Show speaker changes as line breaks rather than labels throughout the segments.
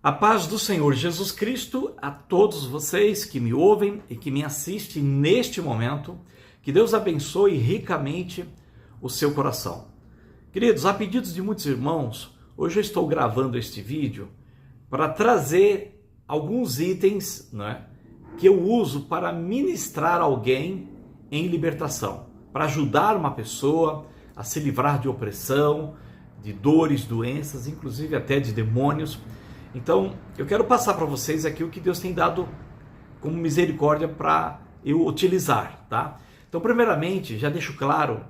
A paz do Senhor Jesus Cristo a todos vocês que me ouvem e que me assistem neste momento. Que Deus abençoe ricamente o seu coração. Queridos, a pedidos de muitos irmãos, hoje eu estou gravando este vídeo para trazer alguns itens, que eu uso para ministrar alguém em libertação, para ajudar uma pessoa a se livrar de opressão, de dores, doenças, inclusive até de demônios. Então, eu quero passar para vocês aqui o que Deus tem dado como misericórdia para eu utilizar, tá? Então, primeiramente, já deixo claro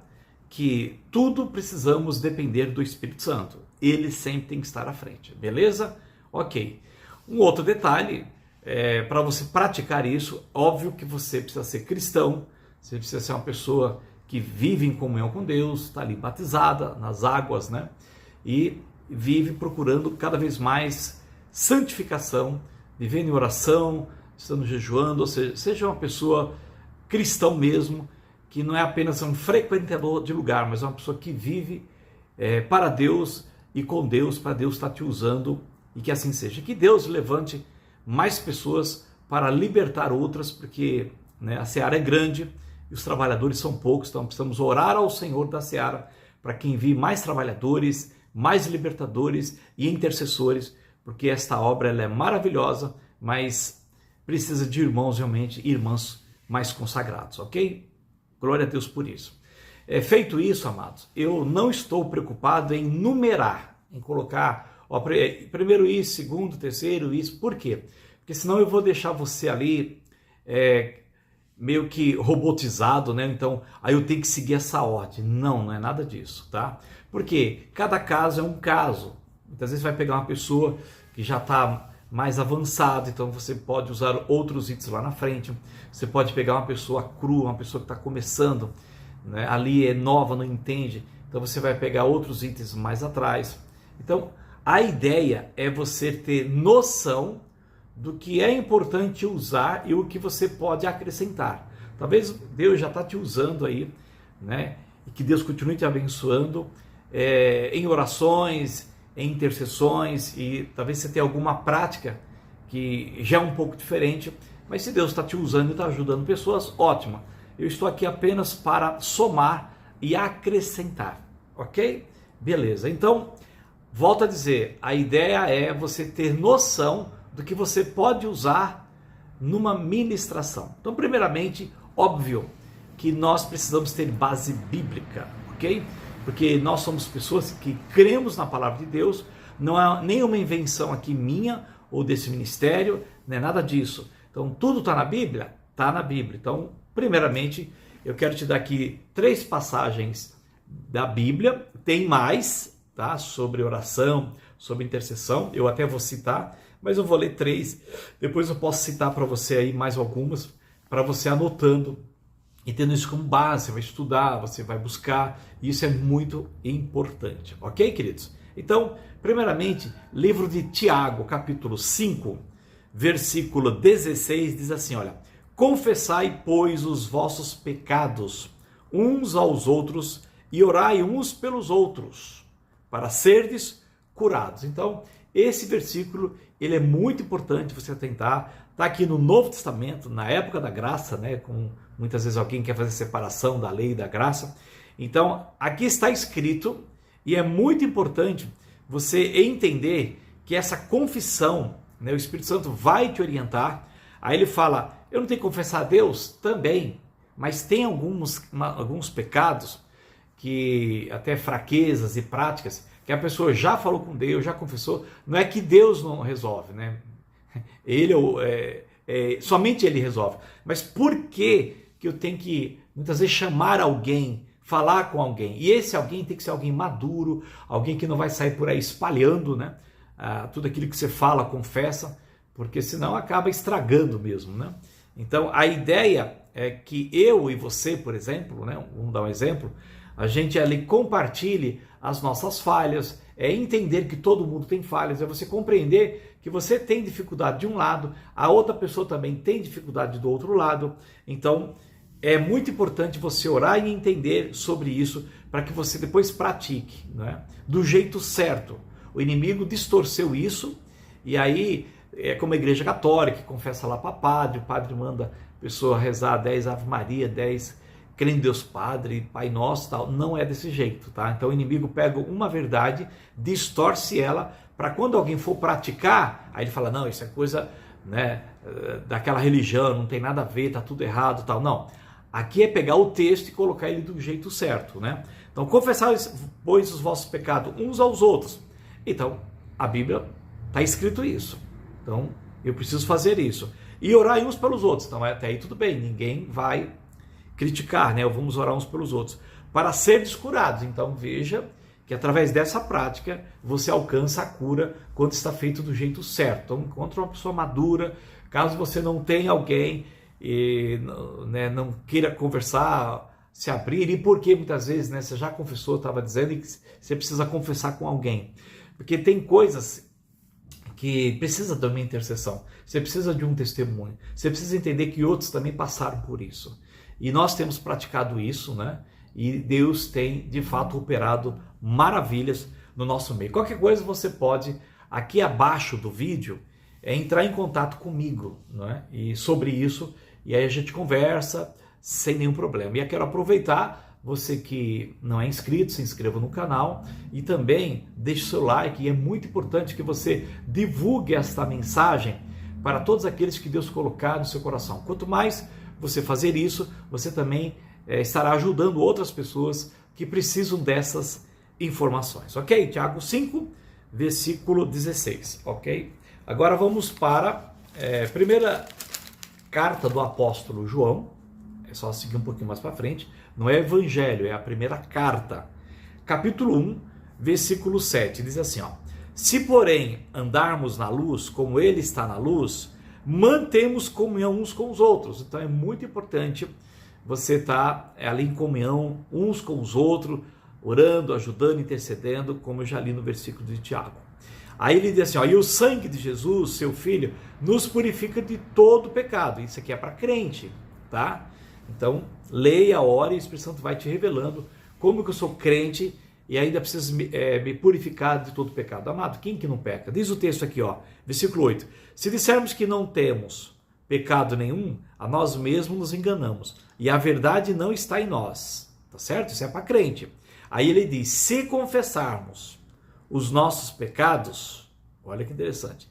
que tudo precisamos depender do Espírito Santo. Ele sempre tem que estar à frente, beleza? Ok. Um outro detalhe, para você praticar isso, óbvio que você precisa ser cristão, você precisa ser uma pessoa que vive em comunhão com Deus, está ali batizada nas águas, e vive procurando cada vez mais santificação, vivendo em oração, estando jejuando, ou seja, seja uma pessoa cristão mesmo, que não é apenas um frequentador de lugar, mas é uma pessoa que vive para Deus e com Deus, para Deus estar te usando, e que assim seja. Que Deus levante mais pessoas para libertar outras, porque a seara é grande e os trabalhadores são poucos, então precisamos orar ao Senhor da seara para que envie mais trabalhadores, mais libertadores e intercessores, porque esta obra ela é maravilhosa, mas precisa de irmãos realmente, irmãs mais consagrados, ok? Glória a Deus por isso. Feito isso, amados, eu não estou preocupado em numerar, em colocar primeiro isso, segundo, terceiro isso. Por quê? Porque senão eu vou deixar você ali meio que robotizado, Então, aí eu tenho que seguir essa ordem. Não é nada disso, tá? Porque cada caso é um caso. Muitas vezes vai pegar uma pessoa que já está mais avançada, então você pode usar outros itens lá na frente. Você pode pegar uma pessoa crua, uma pessoa que está começando, ali é nova, não entende, então você vai pegar outros itens mais atrás. Então, a ideia é você ter noção do que é importante usar e o que você pode acrescentar. Talvez Deus já está te usando aí, e que Deus continue te abençoando em orações, em intercessões, e talvez você tenha alguma prática que já é um pouco diferente, mas se Deus está te usando e está ajudando pessoas, ótimo. Eu estou aqui apenas para somar e acrescentar, ok? Beleza, então, volto a dizer, a ideia é você ter noção do que você pode usar numa ministração. Então, primeiramente, óbvio que nós precisamos ter base bíblica, ok? Porque nós somos pessoas que cremos na palavra de Deus, não é nenhuma invenção aqui minha ou desse ministério, não é nada disso. Então, tudo está na Bíblia? Está na Bíblia. Então, primeiramente, eu quero te dar aqui 3 passagens da Bíblia, tem mais, tá? Sobre oração, sobre intercessão, eu até vou citar, mas eu vou ler 3, depois eu posso citar para você aí mais algumas, para você anotando, e tendo isso como base, você vai estudar, você vai buscar, e isso é muito importante, ok, queridos? Então, primeiramente, livro de Tiago, capítulo 5, versículo 16, diz assim, olha, confessai, pois, os vossos pecados uns aos outros, e orai uns pelos outros, para serdes curados. Então, esse versículo, ele é muito importante você atentar, está aqui no Novo Testamento, na época da graça, com muitas vezes alguém quer fazer separação da lei e da graça. Então, aqui está escrito, e é muito importante você entender que essa confissão, o Espírito Santo vai te orientar. Aí ele fala, eu não tenho que confessar a Deus? Também, mas tem alguns pecados, que até fraquezas e práticas, que a pessoa já falou com Deus, já confessou, não é que Deus não resolve, Ele somente Ele resolve. Mas por que eu tenho que, muitas vezes, chamar alguém, falar com alguém? E esse alguém tem que ser alguém maduro, alguém que não vai sair por aí espalhando, tudo aquilo que você fala, confessa, porque senão acaba estragando mesmo, Então, a ideia é que eu e você, por exemplo, vamos dar um exemplo, a gente ali compartilhe as nossas falhas, entender que todo mundo tem falhas, é você compreender que você tem dificuldade de um lado, a outra pessoa também tem dificuldade do outro lado. Então, é muito importante você orar e entender sobre isso, para que você depois pratique, do jeito certo. O inimigo distorceu isso E aí, é como a igreja católica, que confessa lá para padre, o padre manda a pessoa rezar 10 Ave Maria, 10 crê em Deus Padre, Pai Nosso, tal. Não é desse jeito, tá? Então o inimigo pega uma verdade, distorce ela, para quando alguém for praticar, aí ele fala, não, isso é coisa, né, daquela religião, não tem nada a ver, tá tudo errado, tal. Não, aqui é pegar o texto e colocar ele do jeito certo, né? Então, confessar, pois, os vossos pecados uns aos outros. Então, a Bíblia está escrito isso. Então, eu preciso fazer isso. E orar uns pelos outros. Então, até aí tudo bem, ninguém vai criticar, né? Vamos orar uns pelos outros. Para seres curados. Então, veja que através dessa prática, você alcança a cura quando está feito do jeito certo. Então, encontre uma pessoa madura. Caso você não tenha alguém e, né, não queira conversar, se abrir, e porque muitas vezes, né, você já confessou, estava dizendo, que você precisa confessar com alguém. Porque tem coisas que precisa de uma intercessão, você precisa de um testemunho, você precisa entender que outros também passaram por isso. E nós temos praticado isso, né? E Deus tem, de fato, operado maravilhas no nosso meio. Qualquer coisa você pode, aqui abaixo do vídeo, entrar em contato comigo, né? E sobre isso, e aí a gente conversa sem nenhum problema. E eu quero aproveitar, você que não é inscrito, se inscreva no canal e também deixe seu like. E é muito importante que você divulgue esta mensagem para todos aqueles que Deus colocar no seu coração. Quanto mais você fazer isso, você também estará ajudando outras pessoas que precisam dessas informações. Ok? Tiago 5, versículo 16. Ok? Agora vamos para a primeira carta do apóstolo João. É só seguir um pouquinho mais para frente. Não é evangelho, é a primeira carta. Capítulo 1, versículo 7. Diz assim, ó: se porém andarmos na luz, como ele está na luz, mantemos comunhão uns com os outros. Então é muito importante você estar ali em comunhão uns com os outros, orando, ajudando, intercedendo, como eu já li no versículo de Tiago. Aí ele diz assim, ó: e o sangue de Jesus, seu Filho, nos purifica de todo pecado. Isso aqui é para crente, tá? Então, leia, ore, e o Espírito Santo vai te revelando como que eu sou crente e ainda preciso me purificar de todo pecado. Amado, quem que não peca? Diz o texto aqui, ó, versículo 8. Se dissermos que não temos pecado nenhum, a nós mesmos nos enganamos e a verdade não está em nós. Tá certo? Isso é para crente. Aí ele diz, se confessarmos os nossos pecados, olha que interessante,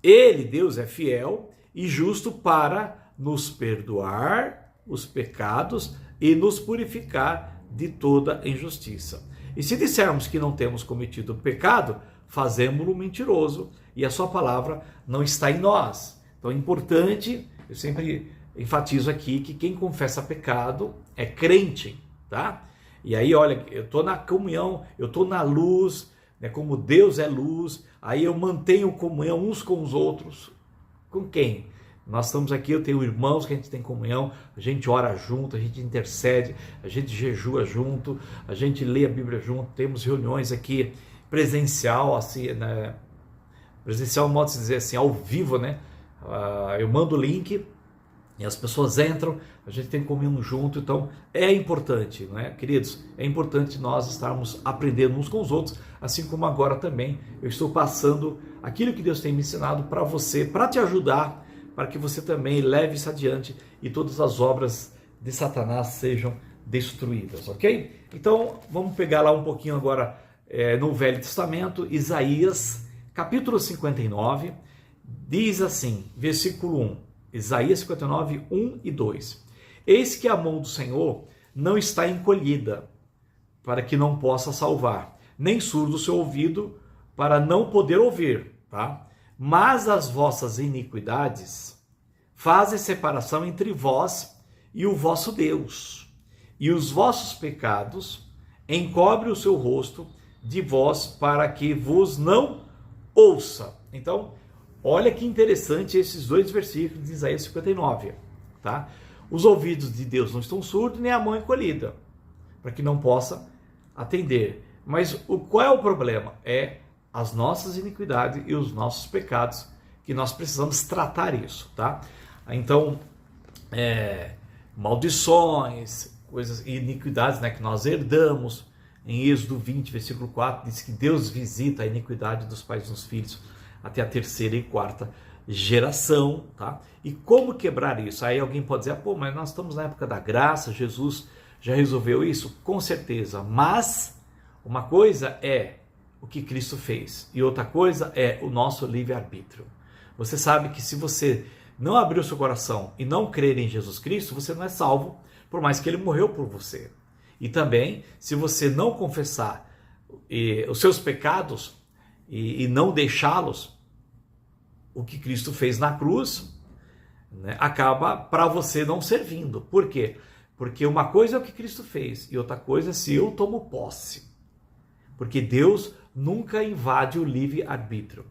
ele, Deus, é fiel e justo para nos perdoar os pecados e nos purificar de toda injustiça. E se dissermos que não temos cometido pecado, fazemo-lo mentiroso e a sua palavra não está em nós. Então é importante, eu sempre enfatizo aqui, que quem confessa pecado é crente, tá? E aí, olha, eu estou na comunhão, eu estou na luz, né, como Deus é luz, aí eu mantenho comunhão uns com os outros. Com quem? Nós estamos aqui, eu tenho irmãos que a gente tem comunhão, a gente ora junto, a gente intercede, a gente jejua junto, a gente lê a Bíblia junto, temos reuniões aqui presencial, assim, né? Presencial, modo de dizer assim, ao vivo, né? Eu mando o link e as pessoas entram, a gente tem comunhão junto, então é importante, né, queridos? É importante nós estarmos aprendendo uns com os outros, assim como agora também eu estou passando aquilo que Deus tem me ensinado para você, para te ajudar, para que você também leve isso adiante e todas as obras de Satanás sejam destruídas, ok? Então, vamos pegar lá um pouquinho agora no Velho Testamento, Isaías, capítulo 59, diz assim, versículo 1, Isaías 59, 1 e 2. Eis que a mão do Senhor não está encolhida, para que não possa salvar, nem surdo o seu ouvido, para não poder ouvir, tá? Mas as vossas iniquidades fazem separação entre vós e o vosso Deus, e os vossos pecados encobrem o seu rosto de vós, para que vos não ouça. Então, olha que interessante esses dois versículos de Isaías 59, tá? Os ouvidos de Deus não estão surdos, nem a mão encolhida, para que não possa atender. Mas qual é o problema? É as nossas iniquidades e os nossos pecados, que nós precisamos tratar isso, tá? Então, maldições, coisas, iniquidades, né, que nós herdamos. Em Êxodo 20, versículo 4, diz que Deus visita a iniquidade dos pais nos filhos até a terceira e quarta geração, tá? E como quebrar isso? Aí alguém pode dizer, pô, mas nós estamos na época da graça, Jesus já resolveu isso? Com certeza, mas uma coisa é o que Cristo fez e outra coisa é o nosso livre-arbítrio. Você sabe que se você não abrir o seu coração e não crer em Jesus Cristo, você não é salvo, por mais que ele morreu por você. E também, se você não confessar os seus pecados e não deixá-los, o que Cristo fez na cruz, né, acaba para você não servindo. Por quê? Porque uma coisa é o que Cristo fez e outra coisa é se eu tomo posse. Porque Deus nunca invade o livre-arbítrio.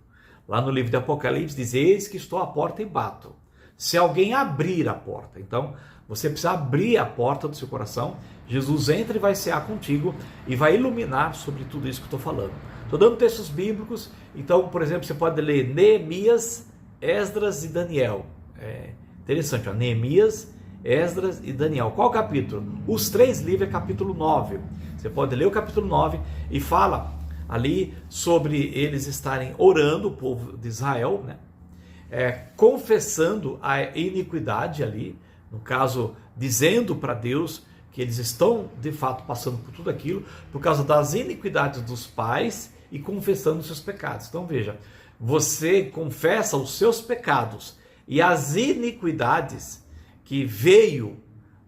Lá no livro de Apocalipse diz, eis que estou à porta e bato. Se alguém abrir a porta, então você precisa abrir a porta do seu coração, Jesus entra e vai cear contigo e vai iluminar sobre tudo isso que eu estou falando. Estou dando textos bíblicos, então, por exemplo, você pode ler Neemias, Esdras e Daniel. É interessante, ó, Neemias, Esdras e Daniel. Qual capítulo? Os 3 livros é capítulo 9. Você pode ler o capítulo 9 e fala ali sobre eles estarem orando, o povo de Israel, né? Confessando a iniquidade ali, no caso, dizendo para Deus que eles estão de fato passando por tudo aquilo, por causa das iniquidades dos pais e confessando os seus pecados. Então veja, você confessa os seus pecados e as iniquidades que veio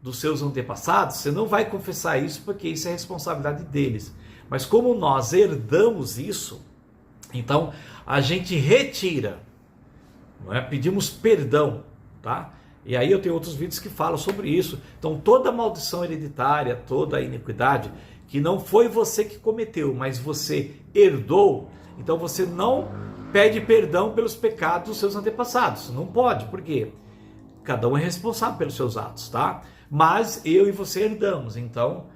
dos seus antepassados, você não vai confessar isso porque isso é responsabilidade deles. Mas como nós herdamos isso, então a gente retira, não é? Pedimos perdão, tá? E aí eu tenho outros vídeos que falam sobre isso. Então toda maldição hereditária, toda a iniquidade, que não foi você que cometeu, mas você herdou, então você não pede perdão pelos pecados dos seus antepassados. Não pode, por quê? Cada um é responsável pelos seus atos, tá? Mas eu e você herdamos, então...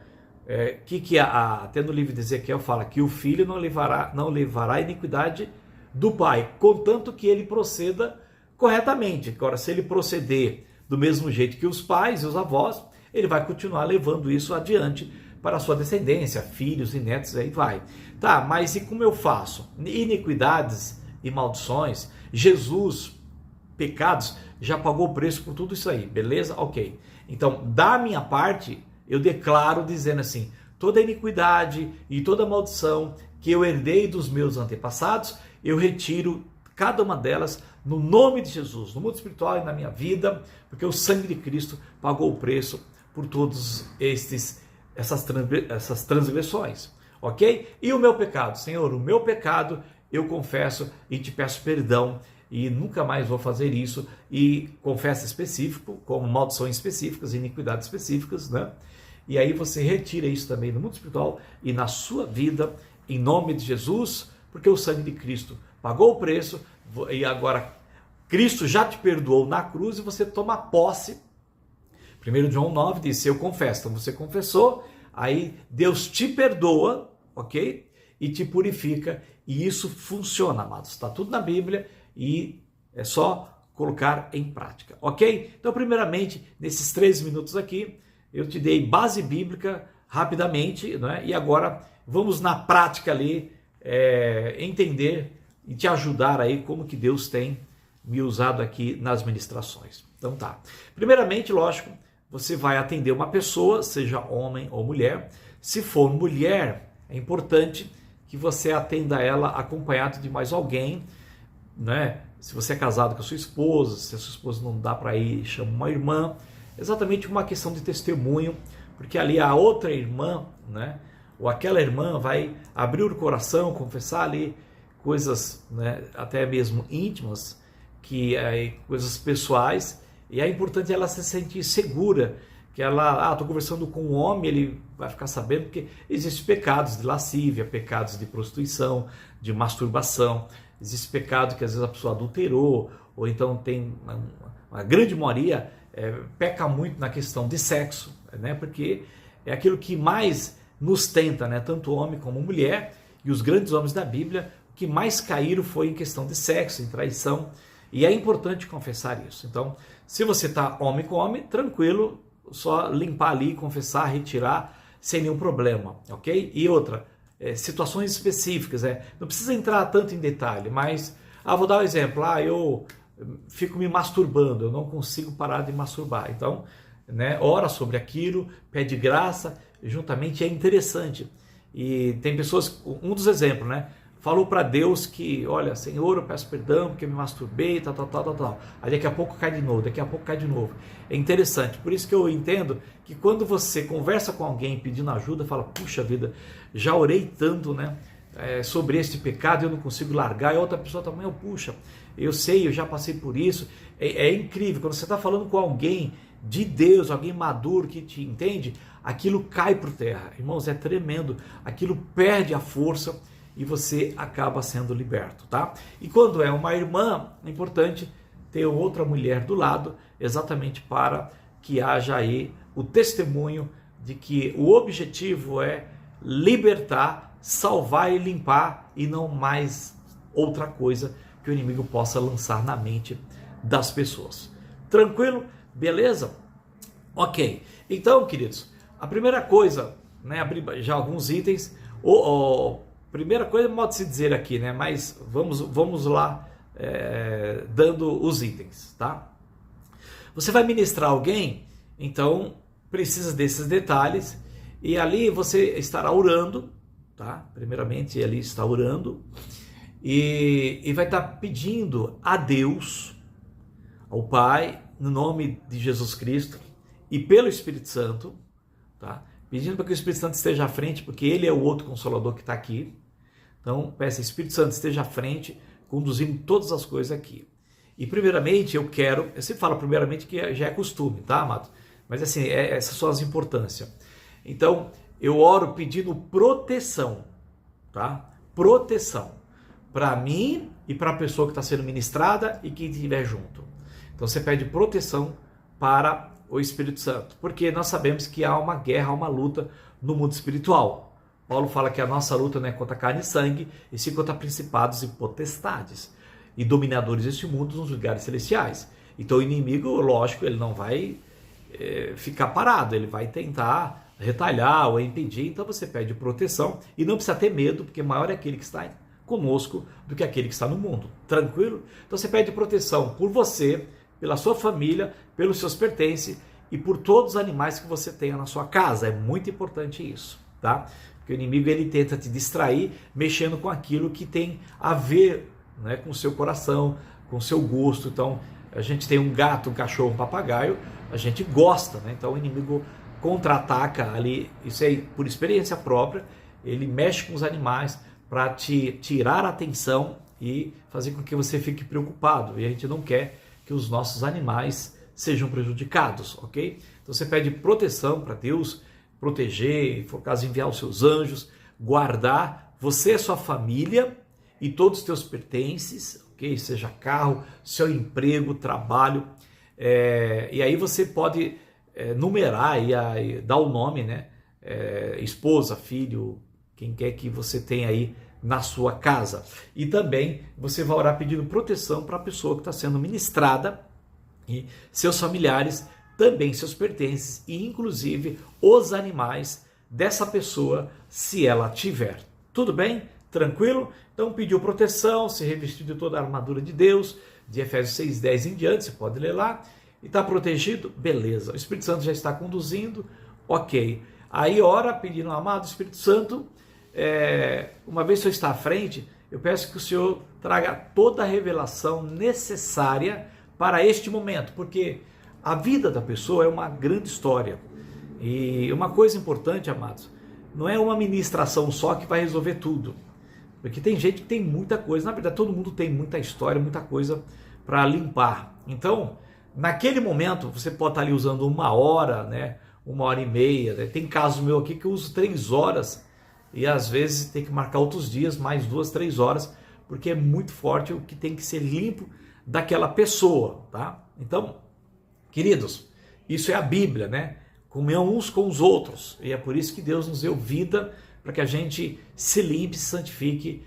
até no livro de Ezequiel fala que o filho não levará a iniquidade do pai, contanto que ele proceda corretamente. Agora, se ele proceder do mesmo jeito que os pais e os avós, ele vai continuar levando isso adiante para a sua descendência, filhos e netos, aí vai. Tá, mas e como eu faço? Iniquidades e maldições, Jesus, pecados, já pagou o preço por tudo isso aí, beleza? Ok. Então, da minha parte, eu declaro dizendo assim, toda iniquidade e toda maldição que eu herdei dos meus antepassados, eu retiro cada uma delas no nome de Jesus, no mundo espiritual e na minha vida, porque o sangue de Cristo pagou o preço por todos essas transgressões, ok? E o meu pecado, Senhor, o meu pecado eu confesso e te peço perdão e nunca mais vou fazer isso, e confesso específico, como maldições específicas, iniquidades específicas, né? E aí você retira isso também no mundo espiritual e na sua vida, em nome de Jesus, porque o sangue de Cristo pagou o preço, e agora Cristo já te perdoou na cruz e você toma posse. 1 João 9 diz, eu confesso, então você confessou, aí Deus te perdoa, ok? E te purifica, e isso funciona, amados. Está tudo na Bíblia e é só colocar em prática, ok? Então, primeiramente, nesses 3 minutos aqui, eu te dei base bíblica rapidamente, né? E agora vamos na prática ali entender e te ajudar aí como que Deus tem me usado aqui nas ministrações. Então tá. Primeiramente, lógico, você vai atender uma pessoa, seja homem ou mulher. Se for mulher, é importante que você atenda ela acompanhado de mais alguém, né? Se você é casado com a sua esposa, se a sua esposa não dá para ir, chama uma irmã. Exatamente uma questão de testemunho, porque ali a outra irmã, né, ou aquela irmã vai abrir o coração, confessar ali coisas, né, até mesmo íntimas, coisas pessoais, e é importante ela se sentir segura, que ela, estou conversando com um homem, ele vai ficar sabendo que existem pecados de lascívia, pecados de prostituição, de masturbação, existe pecado que às vezes a pessoa adulterou, ou então tem uma grande maioria, peca muito na questão de sexo, né? Porque é aquilo que mais nos tenta, né? Tanto homem como mulher, e os grandes homens da Bíblia, o que mais caíram foi em questão de sexo, em traição, e é importante confessar isso. Então, se você está homem com homem, tranquilo, só limpar ali, confessar, retirar, sem nenhum problema, ok? E outra, situações específicas, não precisa entrar tanto em detalhe, mas Vou dar um exemplo. Eu fico me masturbando, eu não consigo parar de masturbar. Então, né, ora sobre aquilo, pede graça, juntamente é interessante. E tem pessoas, um dos exemplos, né? Falou para Deus que, olha, Senhor, eu peço perdão porque eu me masturbei, tal. Aí daqui a pouco cai de novo, É interessante, por isso que eu entendo que quando você conversa com alguém pedindo ajuda, fala, puxa vida, já orei tanto, né, sobre este pecado, eu não consigo largar, e a outra pessoa também, puxa, eu sei, eu já passei por isso. É incrível, quando você está falando com alguém de Deus, alguém maduro que te entende, aquilo cai por terra. Irmãos, é tremendo, aquilo perde a força, e você acaba sendo liberto, tá? E quando é uma irmã, é importante ter outra mulher do lado, exatamente para que haja aí o testemunho de que o objetivo é libertar, salvar e limpar, e não mais outra coisa que o inimigo possa lançar na mente das pessoas. Tranquilo? Beleza? Ok. Então, queridos, a primeira coisa, né, abrir já alguns itens, primeira coisa, modo de se dizer aqui, né? Mas vamos lá, dando os itens, tá? Você vai ministrar alguém, então precisa desses detalhes, e ali você estará orando, tá? Primeiramente, ali está orando, e vai estar pedindo a Deus, ao Pai, no nome de Jesus Cristo, e pelo Espírito Santo, tá? Pedindo para que o Espírito Santo esteja à frente, porque ele é o outro Consolador que está aqui. Então, peça, Espírito Santo, esteja à frente, conduzindo todas as coisas aqui. E primeiramente, eu sempre falo primeiramente que já é costume, tá, amado? Mas assim, essas são as importâncias. Então, eu oro pedindo proteção, tá? Proteção para mim e para a pessoa que está sendo ministrada e quem estiver junto. Então, você pede proteção para o Espírito Santo, porque nós sabemos que há uma guerra, há uma luta no mundo espiritual. Paulo fala que a nossa luta não é contra carne e sangue, e sim contra principados e potestades, e dominadores deste mundo nos lugares celestiais. Então o inimigo, lógico, ele não vai ficar parado, ele vai tentar retalhar ou impedir, então você pede proteção, e não precisa ter medo, porque maior é aquele que está conosco do que aquele que está no mundo. Tranquilo? Então você pede proteção por você, pela sua família, pelos seus pertences, e por todos os animais que você tenha na sua casa. É muito importante isso, tá? Porque o inimigo, ele tenta te distrair, mexendo com aquilo que tem a ver, né, com o seu coração, com o seu gosto. Então, a gente tem um gato, um cachorro, um papagaio, a gente gosta, né? Então o inimigo contra-ataca ali, isso aí por experiência própria, ele mexe com os animais para te tirar a atenção e fazer com que você fique preocupado. E a gente não quer que os nossos animais sejam prejudicados, ok? Então você pede proteção para Deus proteger, se for caso enviar os seus anjos, guardar você e sua família e todos os teus pertences, ok? Seja carro, seu emprego, trabalho, e aí você pode numerar e dar o nome, né? Esposa, filho, quem quer que você tenha aí na sua casa. E também você vai orar pedindo proteção para a pessoa que está sendo ministrada e seus familiares, também seus pertences e inclusive os animais dessa pessoa, se ela tiver. Tudo bem? Tranquilo? Então pediu proteção, se revestiu de toda a armadura de Deus, de Efésios 6:10 em diante, você pode ler lá, e está protegido? Beleza. O Espírito Santo já está conduzindo? Ok. Aí ora pedindo, amado Espírito Santo, uma vez que o Senhor está à frente, eu peço que o Senhor traga toda a revelação necessária para este momento, porque a vida da pessoa é uma grande história. E uma coisa importante, amados, não é uma ministração só que vai resolver tudo. Porque tem gente que tem muita coisa, na verdade todo mundo tem muita história, muita coisa para limpar. Então, naquele momento, você pode estar ali usando 1 hora, né, 1h30, né? Tem casos meu aqui que eu uso 3 horas e às vezes tem que marcar outros dias, mais 2, 3 horas, porque é muito forte o que tem que ser limpo daquela pessoa, tá? Então, queridos, isso é a Bíblia, né? Comunhão uns com os outros, e é por isso que Deus nos deu vida, para que a gente se limpe, se santifique,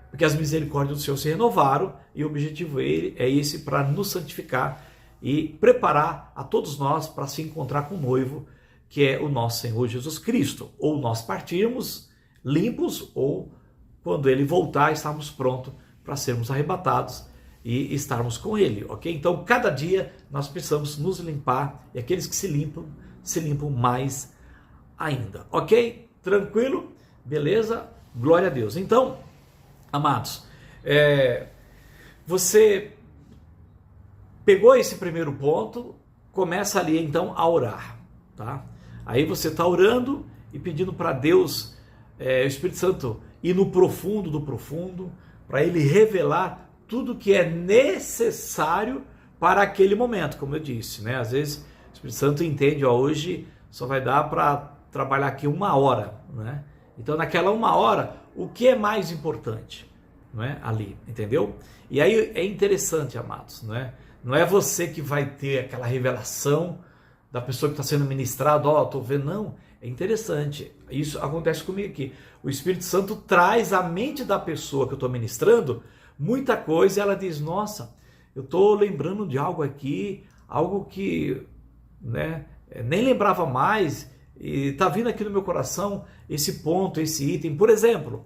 porque as misericórdias do Senhor se renovaram, e o objetivo é esse, para nos santificar e preparar a todos nós para se encontrar com o noivo, que é o nosso Senhor Jesus Cristo. Ou nós partirmos limpos, ou quando ele voltar, estarmos prontos para sermos arrebatados e estarmos com Ele, ok? Então, cada dia nós precisamos nos limpar, e aqueles que se limpam mais ainda, ok? Tranquilo? Beleza? Glória a Deus. Então, amados, você pegou esse primeiro ponto, começa ali então a orar, tá? Aí você está orando e pedindo para Deus, o Espírito Santo, ir no profundo do profundo, para Ele revelar tudo que é necessário para aquele momento, como eu disse, né? Às vezes o Espírito Santo entende, hoje só vai dar para trabalhar aqui 1 hora, né? Então naquela 1 hora, o que é mais importante, não é? Ali, entendeu? E aí é interessante, amados, não é? Não é você que vai ter aquela revelação da pessoa que está sendo ministrado, estou vendo, não, é interessante, isso acontece comigo aqui, o Espírito Santo traz à mente da pessoa que eu estou ministrando muita coisa, e ela diz, nossa, eu estou lembrando de algo aqui, algo que, né, nem lembrava mais, e está vindo aqui no meu coração esse ponto, esse item. Por exemplo,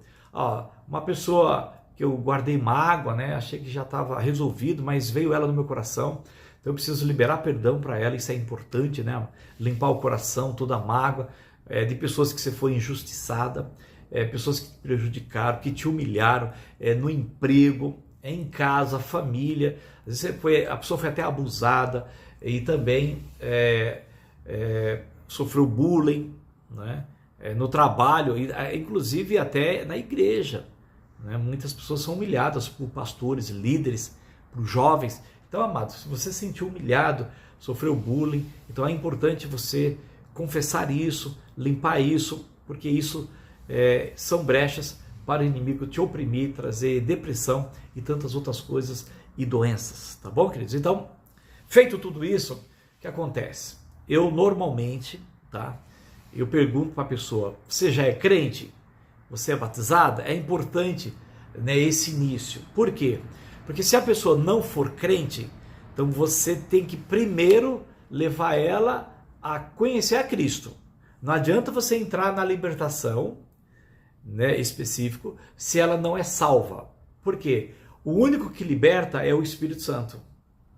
uma pessoa que eu guardei mágoa, né, achei que já estava resolvido, mas veio ela no meu coração, então eu preciso liberar perdão para ela, isso é importante, né, limpar o coração, toda a mágoa, de pessoas que você foi injustiçada, pessoas que te prejudicaram, que te humilharam, no emprego, em casa, família, às vezes a pessoa foi até abusada e também sofreu bullying, né? No trabalho, inclusive até na igreja, né? Muitas pessoas são humilhadas por pastores, líderes, por jovens. Então, amados, se você se sentiu humilhado, sofreu bullying, então é importante você confessar isso, limpar isso, porque isso são brechas para o inimigo te oprimir, trazer depressão e tantas outras coisas e doenças, tá bom, queridos? Então, feito tudo isso, o que acontece? Eu normalmente, tá? Eu pergunto para a pessoa, você já é crente? Você é batizada? É importante, né, esse início. Por quê? Porque se a pessoa não for crente, então você tem que primeiro levar ela a conhecer a Cristo. Não adianta você entrar na libertação, né, específico, se ela não é salva. Por quê? O único que liberta é o Espírito Santo.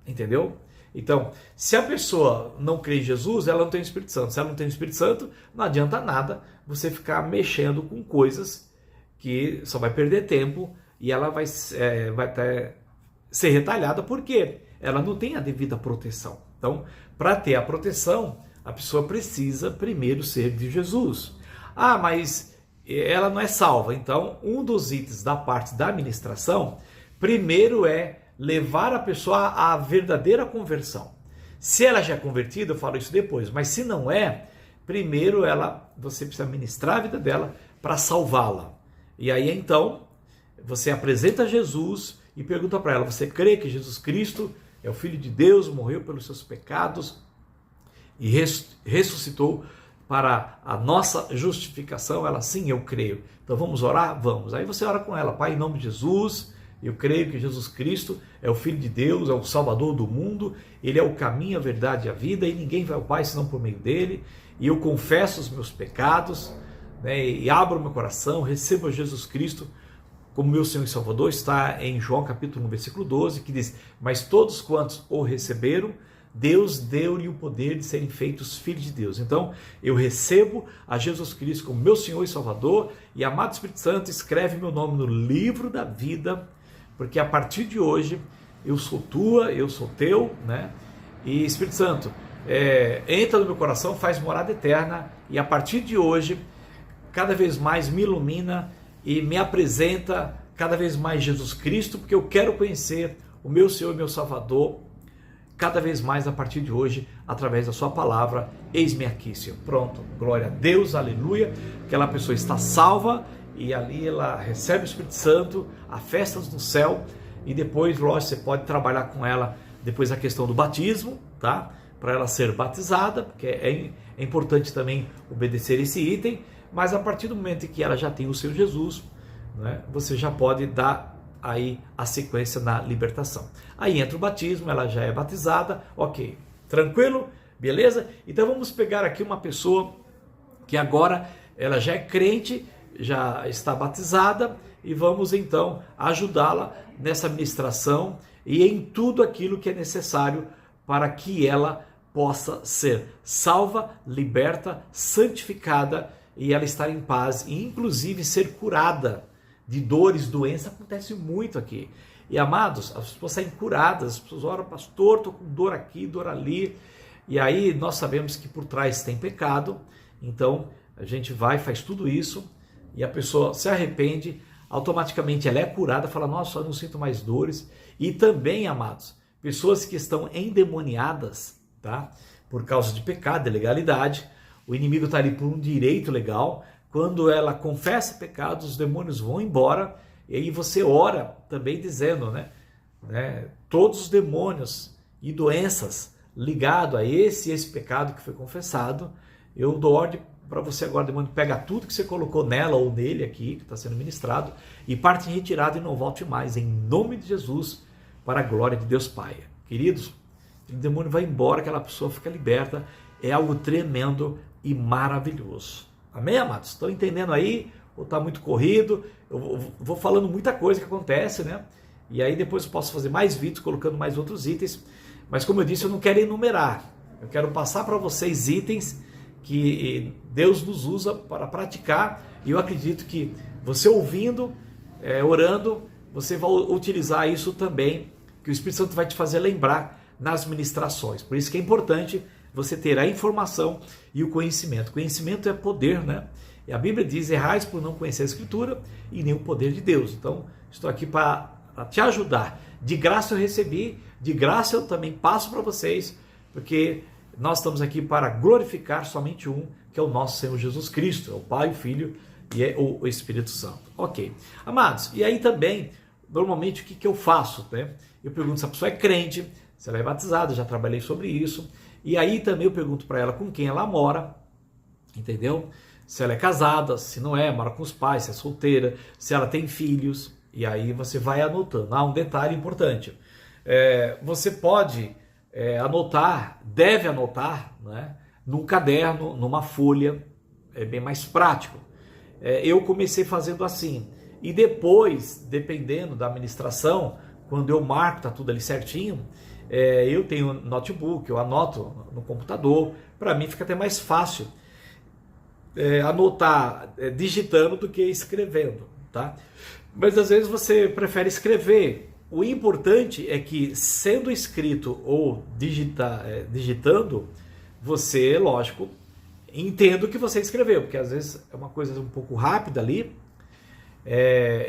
Entendeu? Então, se a pessoa não crê em Jesus, ela não tem o Espírito Santo. Se ela não tem o Espírito Santo, não adianta nada você ficar mexendo com coisas que só vai perder tempo e ela vai até ser retalhada porque ela não tem a devida proteção. Então, para ter a proteção, a pessoa precisa primeiro ser de Jesus. Mas ela não é salva. Então, um dos itens da parte da administração, primeiro é levar a pessoa à verdadeira conversão. Se ela já é convertida, eu falo isso depois, mas se não é, primeiro você precisa ministrar a vida dela para salvá-la. E aí então, você apresenta Jesus e pergunta para ela, você crê que Jesus Cristo é o Filho de Deus, morreu pelos seus pecados e ressuscitou para a nossa justificação? Ela, sim, eu creio. Então vamos orar? Vamos. Aí você ora com ela, Pai, em nome de Jesus, eu creio que Jesus Cristo é o Filho de Deus, é o Salvador do mundo, Ele é o caminho, a verdade e a vida, e ninguém vai ao Pai senão por meio dele, e eu confesso os meus pecados, né, e abro meu coração, recebo Jesus Cristo como meu Senhor e Salvador. Está em João capítulo 1, versículo 12, que diz, mas todos quantos o receberam, Deus deu-lhe o poder de serem feitos filhos de Deus. Então, eu recebo a Jesus Cristo como meu Senhor e Salvador, e amado Espírito Santo, escreve meu nome no livro da vida, porque a partir de hoje, eu sou tua, eu sou teu, né? E Espírito Santo, entra no meu coração, faz morada eterna, e a partir de hoje, cada vez mais me ilumina e me apresenta cada vez mais Jesus Cristo, porque eu quero conhecer o meu Senhor e meu Salvador, cada vez mais a partir de hoje, através da sua palavra. Eis-me aqui, Senhor. Pronto, glória a Deus, aleluia. Aquela pessoa está salva e ali ela recebe o Espírito Santo, há festas no céu, e depois, lógico, você pode trabalhar com ela depois a questão do batismo, tá? Para ela ser batizada, porque é importante também obedecer esse item, mas a partir do momento em que ela já tem o Senhor Jesus, né, você já pode dar aí a sequência na libertação. Aí entra o batismo, ela já é batizada, ok, tranquilo? Beleza? Então vamos pegar aqui uma pessoa que agora ela já é crente, já está batizada, e vamos então ajudá-la nessa ministração e em tudo aquilo que é necessário para que ela possa ser salva, liberta, santificada e ela estar em paz e inclusive ser curada de dores, doenças. Acontece muito aqui. E amados, as pessoas saem curadas, as pessoas oram, pastor, estou com dor aqui, dor ali. E aí nós sabemos que por trás tem pecado, então a gente vai, faz tudo isso e a pessoa se arrepende, automaticamente ela é curada, fala, nossa, eu não sinto mais dores. E também, amados, pessoas que estão endemoniadas, tá? Por causa de pecado, ilegalidade, o inimigo está ali por um direito legal. Quando ela confessa pecados, os demônios vão embora, e aí você ora também dizendo, né? Todos os demônios e doenças ligados a esse pecado que foi confessado, eu dou ordem para você agora, demônio, pega tudo que você colocou nela ou nele aqui, que está sendo ministrado, e parte em retirada e não volte mais, em nome de Jesus, para a glória de Deus Pai. Queridos, o demônio vai embora, aquela pessoa fica liberta, é algo tremendo e maravilhoso. Amém, amados? Estão entendendo aí? Ou está muito corrido? Eu vou falando muita coisa que acontece, né? E aí depois eu posso fazer mais vídeos, colocando mais outros itens. Mas como eu disse, eu não quero enumerar. Eu quero passar para vocês itens que Deus nos usa para praticar. E eu acredito que você ouvindo, orando, você vai utilizar isso também, que o Espírito Santo vai te fazer lembrar nas ministrações. Por isso que é importante você ter a informação e o conhecimento. Conhecimento é poder, né? E a Bíblia diz, errais por não conhecer a Escritura e nem o poder de Deus. Então, estou aqui para te ajudar. De graça eu recebi, de graça eu também passo para vocês, porque nós estamos aqui para glorificar somente um, que é o nosso Senhor Jesus Cristo, é o Pai, o Filho e é o Espírito Santo. Ok. Amados, e aí também, normalmente o que eu faço, né? Eu pergunto se a pessoa é crente, se ela é batizada, já trabalhei sobre isso. E aí também eu pergunto para ela com quem ela mora, entendeu? Se ela é casada, se não é, mora com os pais, se é solteira, se ela tem filhos. E aí você vai anotando. Um detalhe importante. Você pode anotar, deve anotar, né, num caderno, numa folha, é bem mais prático. Eu comecei fazendo assim. E depois, dependendo da administração, quando eu marco, tá tudo ali certinho, eu tenho notebook, eu anoto no computador, para mim fica até mais fácil anotar digitando do que escrevendo, tá? Mas às vezes você prefere escrever. O importante é que, sendo escrito ou digitando, você, lógico, entenda o que você escreveu, porque às vezes é uma coisa um pouco rápida ali,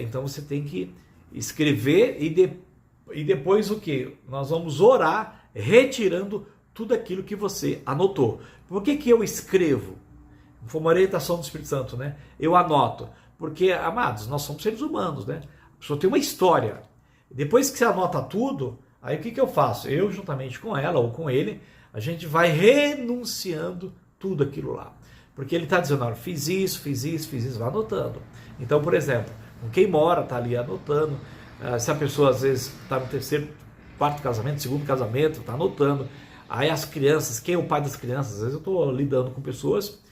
então você tem que escrever e depois o que? Nós vamos orar retirando tudo aquilo que você anotou. Por que eu escrevo? Foi uma orientação do Espírito Santo, né? Eu anoto. Porque, amados, nós somos seres humanos, né? A pessoa tem uma história. Depois que você anota tudo, aí o que eu faço? Eu, juntamente com ela ou com ele, a gente vai renunciando tudo aquilo lá. Porque ele está dizendo, olha, fiz isso, vai anotando. Então, por exemplo, com quem mora, está ali anotando. Se a pessoa, às vezes, está no terceiro, quarto casamento, segundo casamento, está anotando. Aí as crianças, quem é o pai das crianças? Às vezes eu estou lidando com pessoas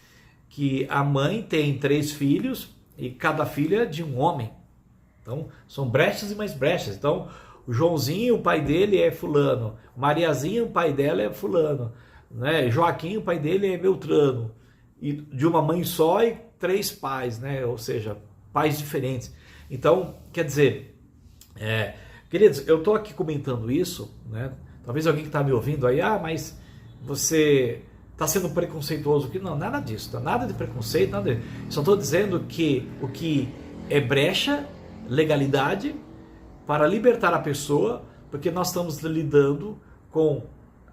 que a mãe tem 3 filhos e cada filho é de um homem. Então, são brechas e mais brechas. Então, o Joãozinho, o pai dele é fulano. Mariazinha, o pai dela é fulano. Né? Joaquim, o pai dele é Beltrano. E de uma mãe só e 3 pais, né? Ou seja, pais diferentes. Então, quer dizer, queridos, eu estou aqui comentando isso, né? Talvez alguém que está me ouvindo aí, mas você está sendo preconceituoso. Não, nada disso, nada de preconceito, nada disso. Só estou dizendo que o que é brecha, legalidade, para libertar a pessoa, porque nós estamos lidando com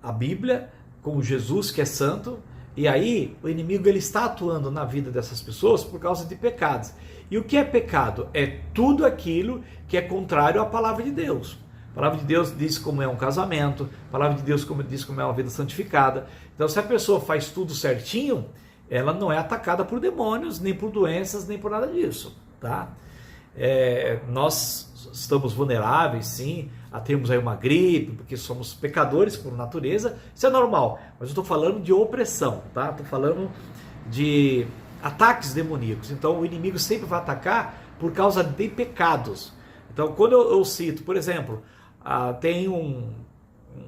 a Bíblia, com Jesus que é santo, e aí o inimigo ele está atuando na vida dessas pessoas por causa de pecados. E o que é pecado? É tudo aquilo que é contrário à palavra de Deus. A palavra de Deus diz como é um casamento, a palavra de Deus diz como é uma vida santificada. Então, se a pessoa faz tudo certinho, ela não é atacada por demônios, nem por doenças, nem por nada disso, tá? Nós estamos vulneráveis, sim, a termos aí uma gripe, porque somos pecadores por natureza, isso é normal, mas eu estou falando de opressão, tá? Estou falando de ataques demoníacos. Então, o inimigo sempre vai atacar por causa de pecados. Então, quando eu cito, por exemplo, tem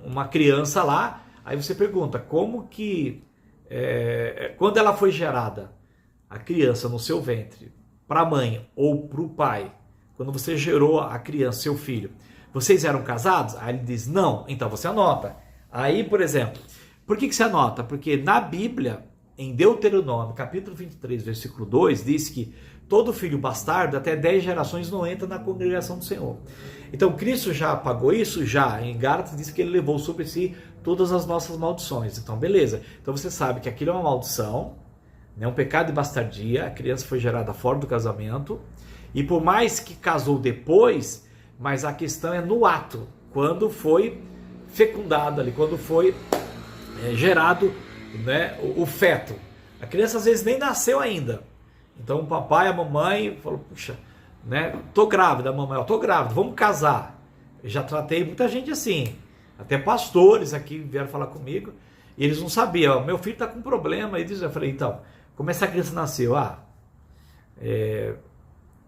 uma criança lá, aí você pergunta, como que, quando ela foi gerada, a criança no seu ventre, para a mãe ou para o pai, quando você gerou a criança, seu filho, vocês eram casados? Aí ele diz, não, então você anota. Aí, por exemplo, por que você anota? Porque na Bíblia, em Deuteronômio, capítulo 23, versículo 2, diz que todo filho bastardo, até 10 gerações, não entra na congregação do Senhor. Então, Cristo já apagou isso? Já. Em Gálatas diz que ele levou sobre si todas as nossas maldições. Então, beleza. Então, você sabe que aquilo é uma maldição, né? Um pecado de bastardia. A criança foi gerada fora do casamento. E por mais que casou depois, mas a questão é no ato. Quando foi fecundado ali, quando foi gerado, né, o feto. A criança às vezes nem nasceu ainda. Então o papai e a mamãe falou, puxa, né, tô grávida, mamãe, eu tô grávida, vamos casar. Eu já tratei muita gente assim, até pastores aqui vieram falar comigo, e eles não sabiam, meu filho tá com problema, e eu falei, então, como essa criança nasceu?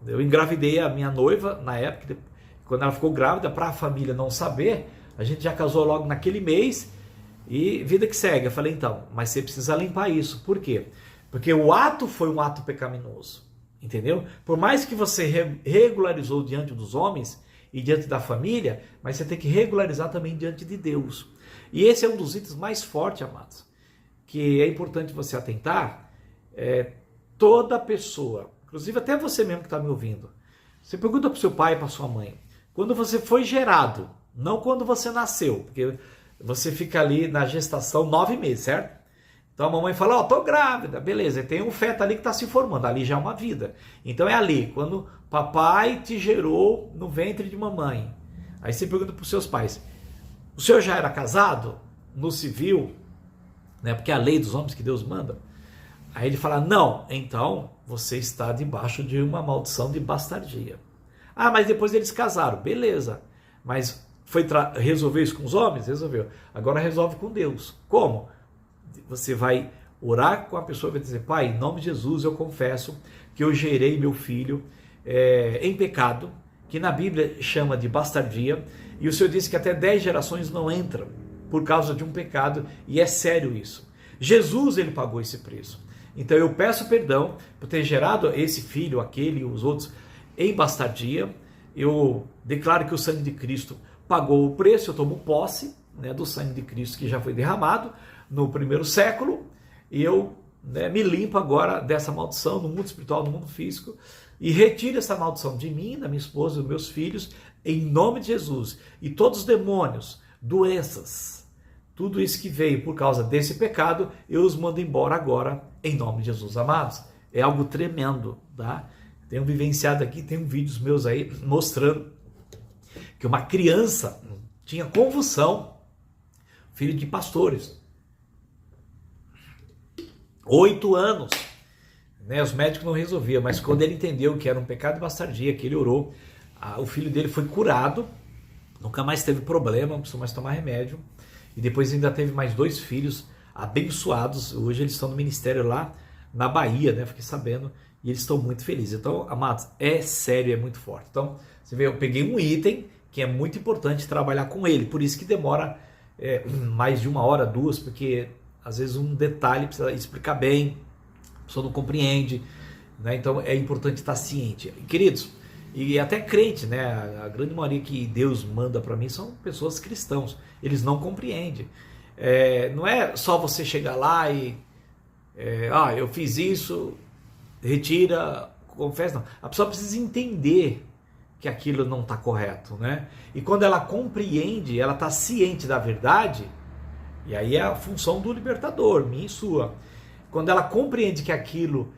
Eu engravidei a minha noiva na época, quando ela ficou grávida, para a família não saber, a gente já casou logo naquele mês, e vida que segue. Eu falei, então, mas você precisa limpar isso. Por quê? Porque o ato foi um ato pecaminoso, entendeu? Por mais que você regularizou diante dos homens e diante da família, mas você tem que regularizar também diante de Deus. E esse é um dos itens mais fortes, amados, que é importante você atentar. Toda pessoa, inclusive até você mesmo que está me ouvindo, você pergunta para o seu pai e para sua mãe, quando você foi gerado, não quando você nasceu, porque você fica ali na gestação 9 meses, certo? Então a mamãe fala, tô grávida, beleza, tem um feto ali que está se formando, ali já é uma vida. Então é ali, quando papai te gerou no ventre de mamãe. Aí você pergunta para os seus pais, o senhor já era casado? No civil? Né? Porque é a lei dos homens que Deus manda. Aí ele fala, não, então você está debaixo de uma maldição de bastardia. Ah, mas depois eles casaram, beleza, mas resolveu isso com os homens? Resolveu. Agora resolve com Deus. Como? Você vai orar com a pessoa e vai dizer, pai, em nome de Jesus eu confesso que eu gerei meu filho em pecado, que na Bíblia chama de bastardia, e o Senhor disse que até 10 gerações não entram por causa de um pecado, e é sério isso. Jesus, ele pagou esse preço. Então eu peço perdão por ter gerado esse filho, aquele e os outros em bastardia. Eu declaro que o sangue de Cristo pagou o preço, eu tomo posse, né, do sangue de Cristo que já foi derramado no primeiro século, e eu, né, me limpo agora dessa maldição no mundo espiritual, no mundo físico, e retiro essa maldição de mim, da minha esposa, dos meus filhos, em nome de Jesus. E todos os demônios, doenças, tudo isso que veio por causa desse pecado, eu os mando embora agora, em nome de Jesus, amados. É algo tremendo, tá? Tenho vivenciado aqui, tem vídeos meus aí mostrando que uma criança tinha convulsão, filho de pastores, 8 anos, né? Os médicos não resolviam, mas quando ele entendeu que era um pecado de bastardia, que ele orou, o filho dele foi curado, nunca mais teve problema, não precisou mais tomar remédio, e depois ainda teve mais 2 filhos abençoados. Hoje eles estão no ministério lá na Bahia, né? Fiquei sabendo, e eles estão muito felizes. Então, amados, é sério, é muito forte. Então, você vê, eu peguei um item que é muito importante trabalhar com ele, por isso que demora mais de 1 hora, 2, porque às vezes um detalhe precisa explicar bem, a pessoa não compreende, né? Então é importante estar ciente. Queridos, e até crente, né? A grande maioria que Deus manda para mim são pessoas cristãos, eles não compreendem. Não é só você chegar lá e eu fiz isso, retira, confessa, não. A pessoa precisa entender que aquilo não está correto, né? E quando ela compreende, ela está ciente da verdade, e aí é a função do libertador, minha e sua. Quando ela compreende que aquilo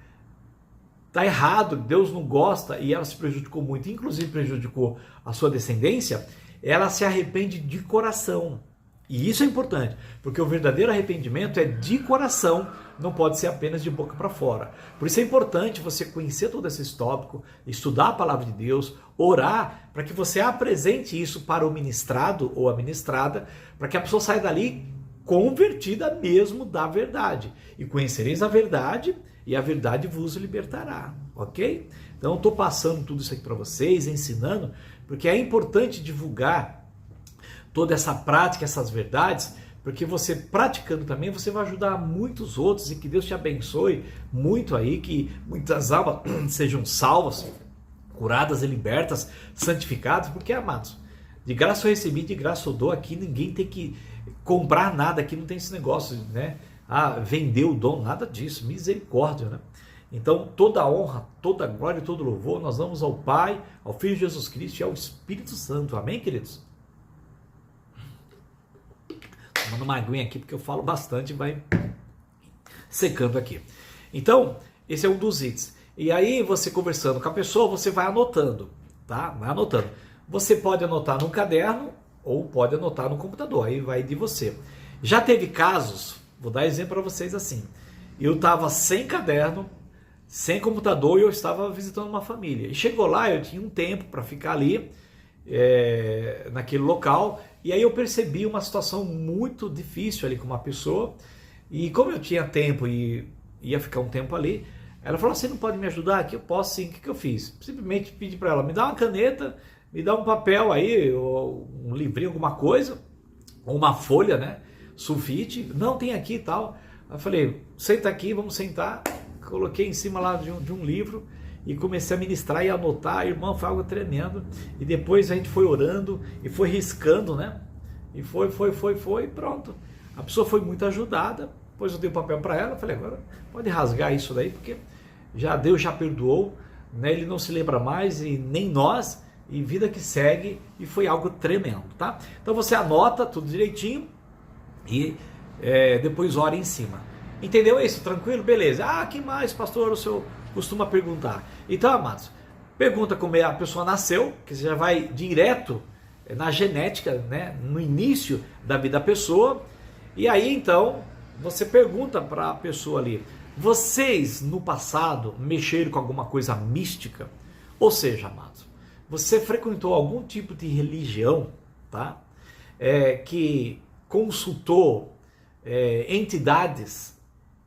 está errado, Deus não gosta, e ela se prejudicou muito, inclusive prejudicou a sua descendência, ela se arrepende de coração. E isso é importante, porque o verdadeiro arrependimento é de coração, não pode ser apenas de boca para fora. Por isso é importante você conhecer todo esse tópico, estudar a palavra de Deus, orar, para que você apresente isso para o ministrado ou a ministrada, para que a pessoa saia dali convertida mesmo da verdade. E conhecereis a verdade, e a verdade vos libertará, ok? Então eu estou passando tudo isso aqui para vocês, ensinando, porque é importante divulgar toda essa prática, essas verdades, porque você praticando também, você vai ajudar muitos outros, e que Deus te abençoe muito aí, que muitas almas sejam salvas, curadas e libertas, santificadas, porque, amados, de graça eu recebi, de graça eu dou. Aqui ninguém tem que comprar nada, aqui não tem esse negócio, né? Vender o dom, nada disso, misericórdia, né? Então, toda a honra, toda a glória e todo louvor nós damos ao Pai, ao Filho de Jesus Cristo e ao Espírito Santo. Amém, queridos? Tomando uma aguinha aqui, porque eu falo bastante e vai secando aqui. Então, esse é um dos itens. E aí, você conversando com a pessoa, você vai anotando, tá? Vai anotando. Você pode anotar no caderno ou pode anotar no computador, aí vai de você. Já teve casos, vou dar exemplo para vocês assim. Eu estava sem caderno, sem computador, e eu estava visitando uma família. E chegou lá, eu tinha um tempo para ficar ali, naquele local, e aí eu percebi uma situação muito difícil ali com uma pessoa, e como eu tinha tempo e ia ficar um tempo ali, ela falou: você não pode me ajudar aqui? Eu posso sim. O que eu fiz? Simplesmente pedi para ela: me dá uma caneta, me dá um papel aí, ou um livrinho, alguma coisa, ou uma folha, né, sulfite. Não, tem aqui e tal. Eu falei: senta aqui, vamos sentar. Coloquei em cima lá de um livro e comecei a ministrar e anotar. Irmão, foi algo tremendo. E depois a gente foi orando e foi riscando, né? E foi, pronto. A pessoa foi muito ajudada. Depois eu dei o papel para ela. Falei: agora pode rasgar isso daí, porque Deus já perdoou, né? Ele não se lembra mais, e nem nós, e vida que segue. E foi algo tremendo, tá? Então você anota tudo direitinho e depois ora em cima. Entendeu isso? Tranquilo? Beleza. Que mais, pastor, o senhor costuma perguntar? Então, amados, pergunta como a pessoa nasceu, que você já vai direto na genética, né? No início da vida da pessoa. E aí, então, você pergunta para a pessoa ali: vocês no passado mexeram com alguma coisa mística? Ou seja, amados, você frequentou algum tipo de religião, tá? Que consultou entidades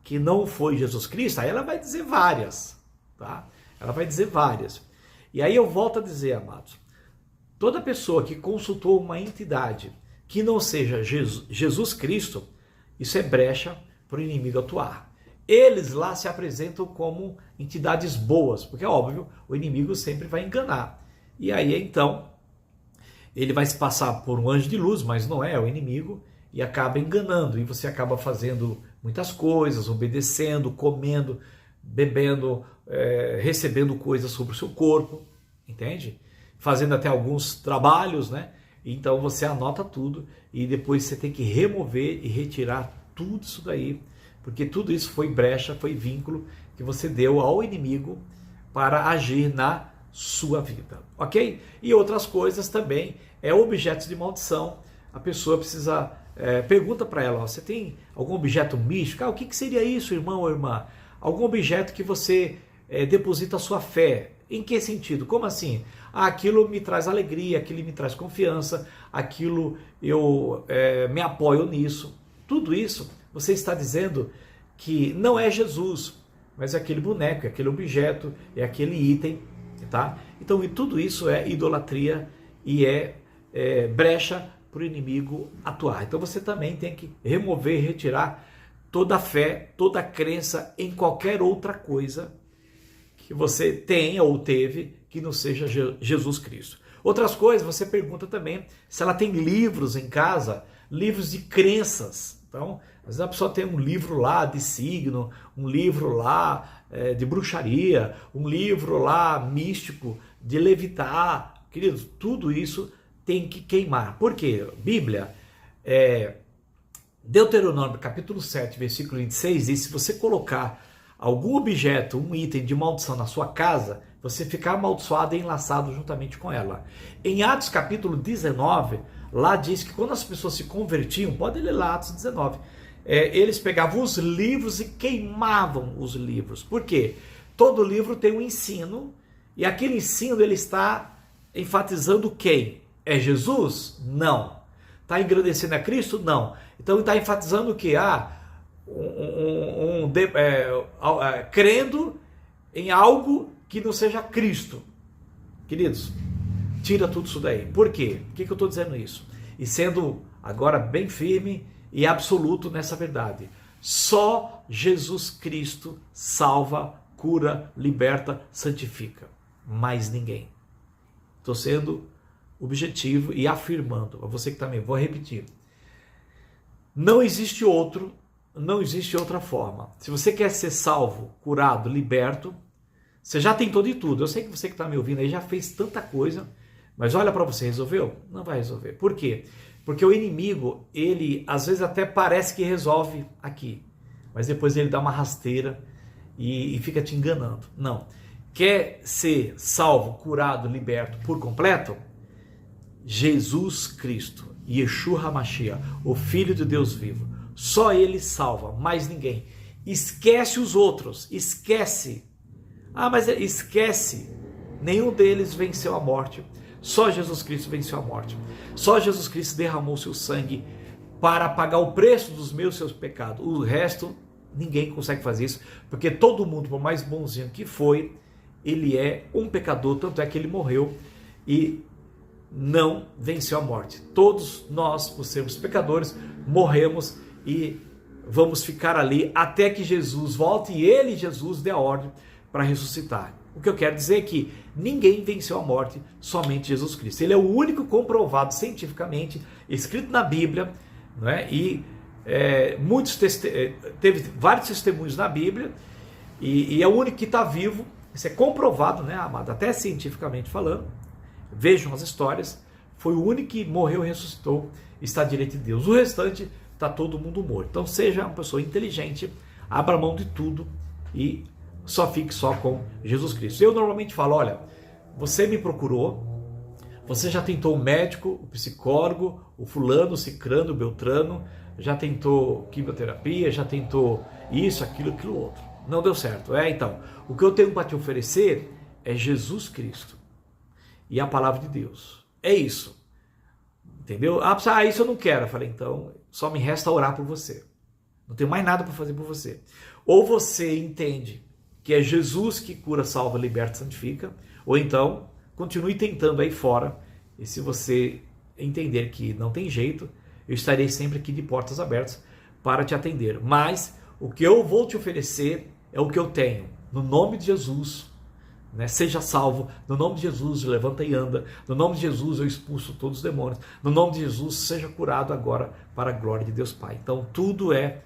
que não foi Jesus Cristo? Aí ela vai dizer várias, tá? Ela vai dizer várias. E aí eu volto a dizer, amados, toda pessoa que consultou uma entidade que não seja Jesus Cristo, isso é brecha para o inimigo atuar. Eles lá se apresentam como entidades boas, porque é óbvio, o inimigo sempre vai enganar. E aí então, ele vai se passar por um anjo de luz, mas não é o inimigo, e acaba enganando, e você acaba fazendo muitas coisas, obedecendo, comendo, bebendo, recebendo coisas sobre o seu corpo, entende? Fazendo até alguns trabalhos, né? Então você anota tudo, e depois você tem que remover e retirar tudo isso daí, porque tudo isso foi brecha, foi vínculo que você deu ao inimigo para agir na sua vida, ok? E outras coisas também, objetos de maldição. A pessoa precisa, pergunta para ela: você tem algum objeto místico? O que seria isso, irmão ou irmã? Algum objeto que você deposita a sua fé. Em que sentido? Como assim? Aquilo me traz alegria, aquilo me traz confiança, aquilo eu me apoio nisso. Tudo isso você está dizendo que não é Jesus, mas é aquele boneco, é aquele objeto, é aquele item, tá? Então, e tudo isso é idolatria e brecha para o inimigo atuar. Então você também tem que remover e retirar toda a fé, toda a crença em qualquer outra coisa que você tenha ou teve que não seja Jesus Cristo. Outras coisas, você pergunta também se ela tem livros em casa, livros de crenças. Então, às vezes a pessoa tem um livro lá de signo, um livro lá de bruxaria, um livro lá místico, de levitar. Queridos, tudo isso tem que queimar. Por quê? Bíblia, Deuteronômio capítulo 7, versículo 26 diz: se você colocar algum objeto, um item de maldição na sua casa, você ficar amaldiçoado e enlaçado juntamente com ela. Em Atos capítulo 19, lá diz que quando as pessoas se convertiam, pode ler lá Atos 19, eles pegavam os livros e queimavam os livros. Por quê? Todo livro tem um ensino, e aquele ensino ele está enfatizando quem? É Jesus? Não. Está engrandecendo a Cristo? Não. Então está enfatizando o quê? Crendo em algo que não seja Cristo. Queridos, tira tudo isso daí. Por quê? Por que eu estou dizendo isso? e sendo agora bem firme e absoluto nessa verdade. Só Jesus Cristo salva, cura, liberta, santifica. Mais ninguém. Estou sendo objetivo e afirmando, a você que também, vou repetir. Não existe outra forma. Se você quer ser salvo, curado, liberto, você já tentou de tudo. Eu sei que você que está me ouvindo aí já fez tanta coisa, mas olha para você, resolveu? Não vai resolver. Por quê? Porque o inimigo, ele às vezes até parece que resolve aqui, mas depois ele dá uma rasteira e fica te enganando. Não. Quer ser salvo, curado, liberto por completo? Jesus Cristo, Yeshua HaMashiach, o Filho de Deus vivo. Só Ele salva, mais ninguém. Esquece os outros, esquece. Mas esquece. Nenhum deles venceu a morte. Só Jesus Cristo venceu a morte. Só Jesus Cristo derramou seu sangue para pagar o preço dos seus pecados. O resto, ninguém consegue fazer isso, porque todo mundo, por mais bonzinho que foi, ele é um pecador, tanto é que ele morreu e não venceu a morte. Todos nós, por sermos pecadores, morremos e vamos ficar ali até que Jesus volte e ele, Jesus, dê a ordem para ressuscitar. O que eu quero dizer é que ninguém venceu a morte, somente Jesus Cristo. Ele é o único comprovado cientificamente, escrito na Bíblia, não é? E teve vários testemunhos na Bíblia, e é o único que está vivo. Isso é comprovado, né, amado? Até cientificamente falando. Vejam as histórias. Foi o único que morreu e ressuscitou, está à direita de Deus. O restante está todo mundo morto. Então seja uma pessoa inteligente, abra mão de tudo e só fique só com Jesus Cristo. Eu normalmente falo, olha, você me procurou, você já tentou o médico, o psicólogo, o fulano, o cicrano, o beltrano, já tentou quimioterapia, já tentou isso, aquilo, aquilo outro. Não deu certo. Então, o que eu tenho para te oferecer é Jesus Cristo e a palavra de Deus. É isso. Entendeu? Isso eu não quero. Eu falei, então, só me resta orar por você. Não tenho mais nada para fazer por você. Ou você entende que é Jesus que cura, salva, liberta, santifica, ou então, continue tentando aí fora, e se você entender que não tem jeito, eu estarei sempre aqui de portas abertas para te atender. Mas o que eu vou te oferecer é o que eu tenho. No nome de Jesus, né? Seja salvo. No nome de Jesus, levanta e anda. No nome de Jesus, eu expulso todos os demônios. No nome de Jesus, seja curado agora para a glória de Deus Pai. Então, tudo é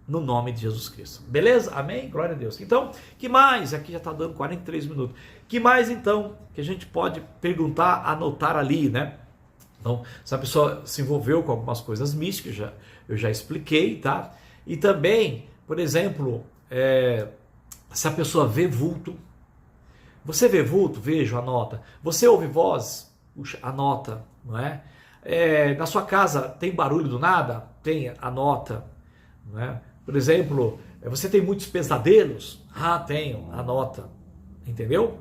no nome de Jesus Cristo. Beleza? Amém? Glória a Deus. Então, que mais? Aqui já está dando 43 minutos. Que mais, então, que a gente pode perguntar, anotar ali, né? Então, se a pessoa se envolveu com algumas coisas místicas, eu já expliquei, tá? E também, por exemplo, se a pessoa vê vulto, você vê vulto? Vejo, anota. Você ouve voz? Puxa, anota, não é? Na sua casa tem barulho do nada? Tem, anota, não é? Por exemplo, você tem muitos pesadelos? Tenho, anota, entendeu?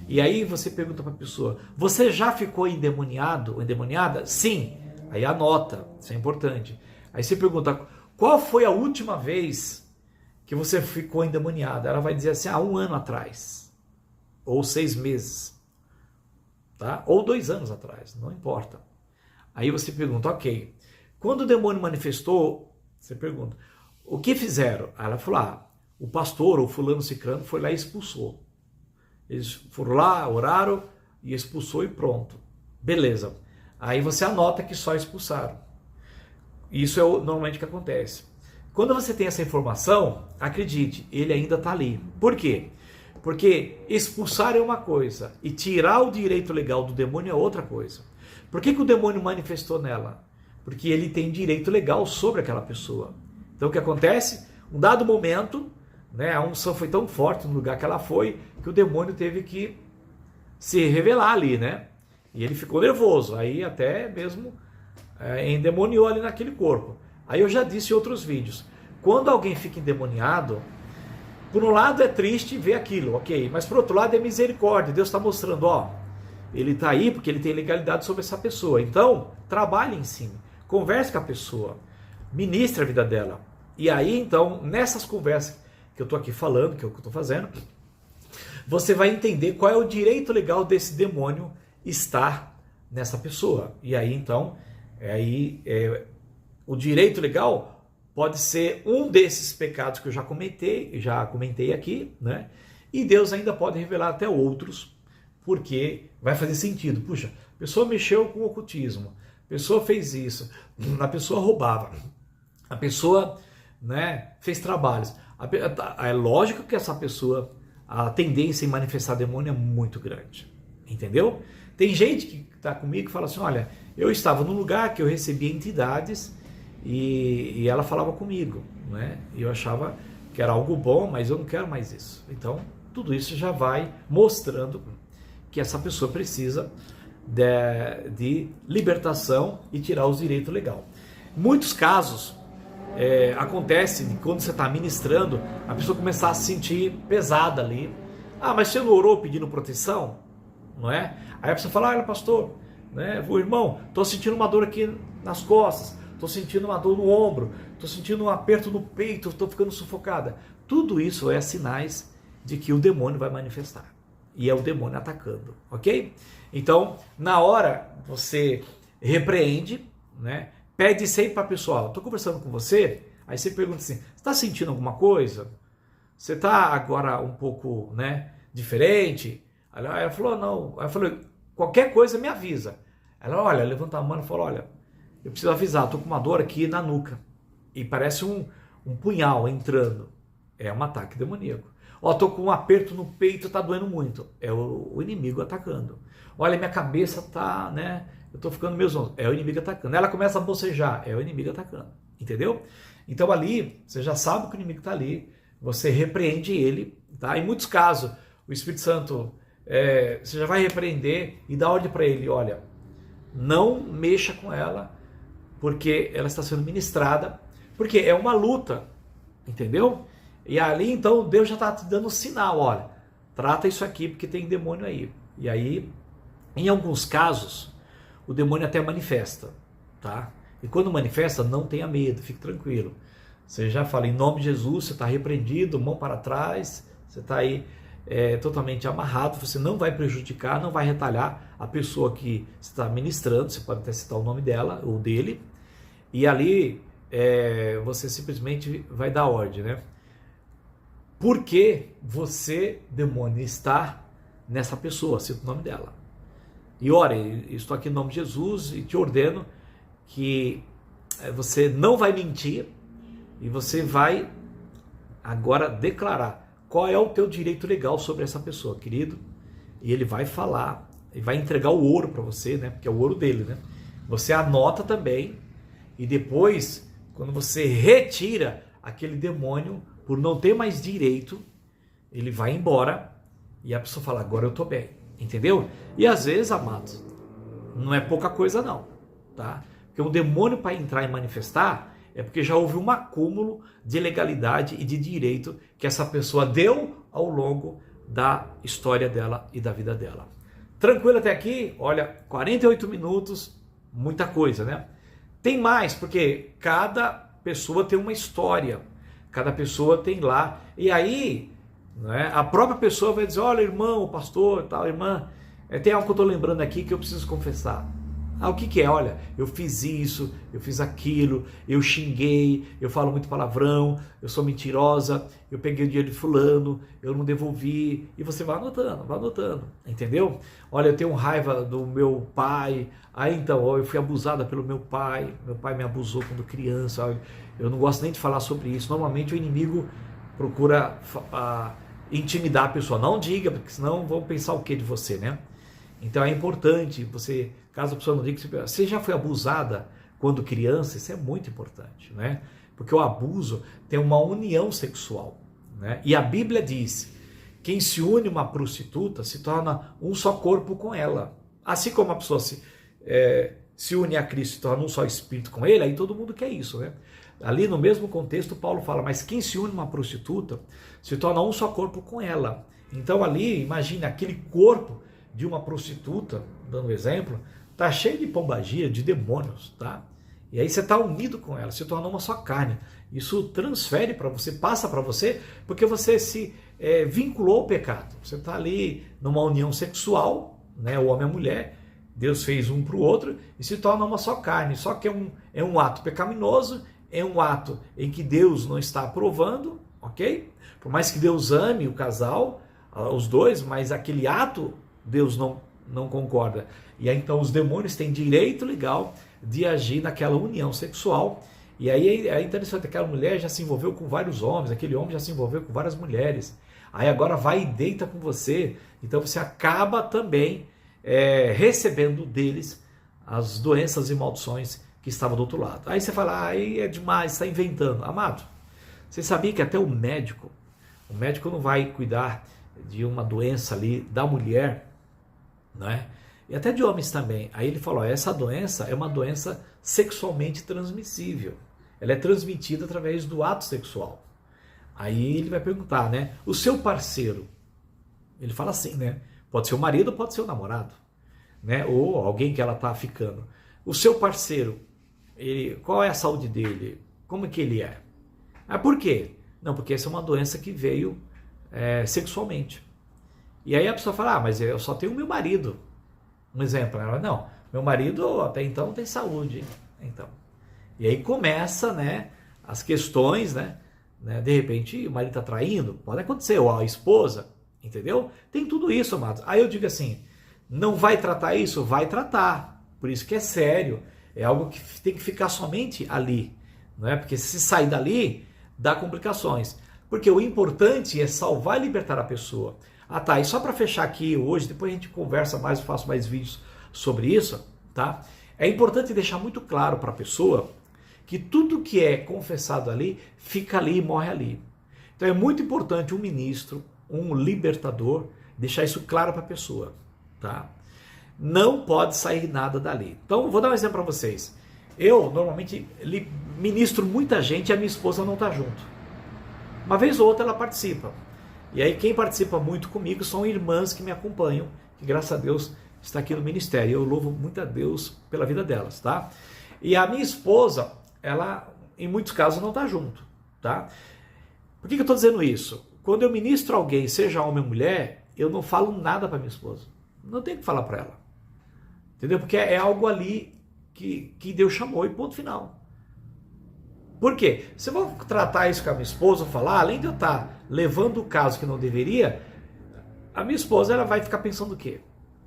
E aí você pergunta para a pessoa, você já ficou endemoniado ou endemoniada? Sim, aí anota, isso é importante. Aí você pergunta, qual foi a última vez que você ficou endemoniada? Ela vai dizer assim, 1 ano atrás, ou 6 meses, tá? Ou 2 anos atrás, não importa. Aí você pergunta, ok, quando o demônio manifestou, você pergunta, o que fizeram? Aí ela falou, o pastor, ou fulano cicrano, foi lá e expulsou. Eles foram lá, oraram e expulsou e pronto. Beleza. Aí você anota que só expulsaram. Isso é normalmente o que acontece. Quando você tem essa informação, acredite, ele ainda está ali. Por quê? Porque expulsar é uma coisa e tirar o direito legal do demônio é outra coisa. Por que o demônio manifestou nela? Porque ele tem direito legal sobre aquela pessoa. Então o que acontece? Um dado momento, né, a unção foi tão forte no lugar que ela foi, que o demônio teve que se revelar ali, né? E ele ficou nervoso, aí até mesmo endemoniou ali naquele corpo. Aí eu já disse em outros vídeos, quando alguém fica endemoniado, por um lado é triste ver aquilo, ok, mas por outro lado é misericórdia, Deus está mostrando, ele está aí porque ele tem legalidade sobre essa pessoa, então trabalhe em cima, converse com a pessoa, ministre a vida dela, e aí então, nessas conversas que eu estou aqui falando, que é o que eu estou fazendo, você vai entender qual é o direito legal desse demônio estar nessa pessoa. E aí então, O direito legal pode ser um desses pecados que eu já comentei aqui, né? E Deus ainda pode revelar até outros, porque vai fazer sentido. Puxa, a pessoa mexeu com o ocultismo, a pessoa fez isso, a pessoa roubava, a pessoa, né, fez trabalhos. É lógico que essa pessoa, a tendência em manifestar demônio é muito grande, entendeu? Tem gente que está comigo que fala assim, olha, eu estava num lugar que eu recebia entidades e ela falava comigo, né? E eu achava que era algo bom, mas eu não quero mais isso. Então, tudo isso já vai mostrando que essa pessoa precisa de libertação e tirar os direitos legais. Muitos casos acontece de quando você está ministrando, a pessoa começar a se sentir pesada ali. Ah, mas você não orou pedindo proteção? Não é? Aí a pessoa fala, olha pastor, né, o irmão, estou sentindo uma dor aqui nas costas, estou sentindo uma dor no ombro, estou sentindo um aperto no peito, estou ficando sufocada. Tudo isso é sinais de que o demônio vai manifestar. E é o demônio atacando, ok? Então, na hora, você repreende, né? Pede sempre para a pessoa, estou conversando com você, aí você pergunta assim, você está sentindo alguma coisa? Você está agora um pouco, né, diferente? Aí ela falou, não. Aí eu falei, qualquer coisa me avisa. Ela, olha, levanta a mão e falou, olha, eu preciso avisar, estou com uma dor aqui na nuca. E parece um punhal entrando. É um ataque demoníaco. Ó, estou com um aperto no peito, está doendo muito. É o inimigo atacando. Olha, minha cabeça está, né, eu estou ficando meio zonzo. É o inimigo atacando. Ela começa a bocejar. É o inimigo atacando. Entendeu? Então ali, você já sabe que o inimigo está ali. Você repreende ele. Tá? Em muitos casos, o Espírito Santo, você já vai repreender e dá ordem para ele. Olha, não mexa com ela, porque ela está sendo ministrada. Porque é uma luta. Entendeu? E ali, então, Deus já está te dando um sinal. Olha, trata isso aqui, porque tem demônio aí. E aí, em alguns casos, o demônio até manifesta, tá? E quando manifesta, não tenha medo, fique tranquilo. Você já fala, em nome de Jesus, você está repreendido, mão para trás, você está aí totalmente amarrado, você não vai prejudicar, não vai retalhar a pessoa que está ministrando, você pode até citar o nome dela ou dele, e ali você simplesmente vai dar ordem, né? Porque você, demônio, está nessa pessoa, cita o nome dela. E ora, estou aqui em nome de Jesus e te ordeno que você não vai mentir e você vai agora declarar qual é o teu direito legal sobre essa pessoa, querido. E ele vai falar, e vai entregar o ouro para você, né? Porque é o ouro dele, né? Você anota também e depois, quando você retira aquele demônio por não ter mais direito, ele vai embora e a pessoa fala, agora eu estou bem. Entendeu? E às vezes, amados, não é pouca coisa não, tá? Porque um demônio para entrar e manifestar é porque já houve um acúmulo de legalidade e de direito que essa pessoa deu ao longo da história dela e da vida dela. Tranquilo até aqui? Olha, 48 minutos, muita coisa, né? Tem mais, porque cada pessoa tem uma história, cada pessoa tem lá, e aí... a própria pessoa vai dizer, olha irmão, pastor, tal, irmã, tem algo que eu estou lembrando aqui que eu preciso confessar. O que é? Olha, eu fiz isso, eu fiz aquilo, eu xinguei, eu falo muito palavrão, eu sou mentirosa, eu peguei o dinheiro de fulano, eu não devolvi, e você vai anotando, entendeu? Olha, eu tenho raiva do meu pai, então, eu fui abusada pelo meu pai me abusou quando criança, eu não gosto nem de falar sobre isso, normalmente o inimigo procura intimidar a pessoa, não diga, porque senão vão pensar o que de você, né? Então é importante você, caso a pessoa não diga, você já foi abusada quando criança, isso é muito importante, né? Porque o abuso tem uma união sexual, né? E a Bíblia diz, quem se une a uma prostituta se torna um só corpo com ela. Assim como a pessoa se une a Cristo e se torna um só espírito com ele, aí todo mundo quer isso, né? Ali no mesmo contexto Paulo fala, mas quem se une a uma prostituta se torna um só corpo com ela. Então ali, imagine aquele corpo de uma prostituta, dando exemplo, está cheio de pombagia, de demônios, tá? E aí você está unido com ela, se torna uma só carne. Isso transfere para você, passa para você, porque você se vinculou ao pecado. Você está ali numa união sexual, né, o homem e a mulher, Deus fez um para o outro e se torna uma só carne. Só que é um ato pecaminoso, é um ato em que Deus não está aprovando, ok? Por mais que Deus ame o casal, os dois, mas aquele ato Deus não concorda. E aí então os demônios têm direito legal de agir naquela união sexual. E aí é interessante, aquela mulher já se envolveu com vários homens, aquele homem já se envolveu com várias mulheres. Aí agora vai e deita com você, então você acaba também recebendo deles as doenças e maldições que estavam do outro lado. Aí você fala, aí é demais, está inventando. Amado, você sabia que até o médico não vai cuidar de uma doença ali da mulher, né? E até de homens também. Aí ele falou, essa doença é uma doença sexualmente transmissível. Ela é transmitida através do ato sexual. Aí ele vai perguntar, né? O seu parceiro, ele fala assim, né? Pode ser o marido, pode ser o namorado, né? Ou alguém que ela está ficando. O seu parceiro, qual é a saúde dele? Como é que ele é? Por quê? Não, porque essa é uma doença que veio sexualmente. E aí a pessoa fala, mas eu só tenho o meu marido. Um exemplo, ela, não, meu marido até então tem saúde. Então. E aí começa, né, as questões, né? De repente o marido está traindo, pode acontecer, ou a esposa, entendeu? Tem tudo isso, amados. Aí eu digo assim, não vai tratar isso? Vai tratar. Por isso que é sério. É algo que tem que ficar somente ali. Não é? Porque se sair dali, dá complicações. Porque o importante é salvar e libertar a pessoa. Tá, e só para fechar aqui hoje, depois a gente conversa mais, eu faço mais vídeos sobre isso, tá? É importante deixar muito claro para a pessoa que tudo que é confessado ali, fica ali e morre ali. Então é muito importante um ministro, um libertador, deixar isso claro para a pessoa, tá? Não pode sair nada dali. Então, vou dar um exemplo para vocês. Eu, normalmente, ministro muita gente e a minha esposa não está junto. Uma vez ou outra ela participa. E aí quem participa muito comigo são irmãs que me acompanham, que graças a Deus está aqui no ministério. Eu louvo muito a Deus pela vida delas, tá? E a minha esposa, ela em muitos casos não está junto, tá? Por que eu estou dizendo isso? Quando eu ministro alguém, seja homem ou mulher, eu não falo nada para minha esposa. Não tenho que falar para ela. Entendeu? Porque é algo ali que Deus chamou e ponto final. Por quê? Se eu vou tratar isso com a minha esposa, falar, além de eu estar levando o caso que não deveria, a minha esposa ela vai ficar pensando o quê?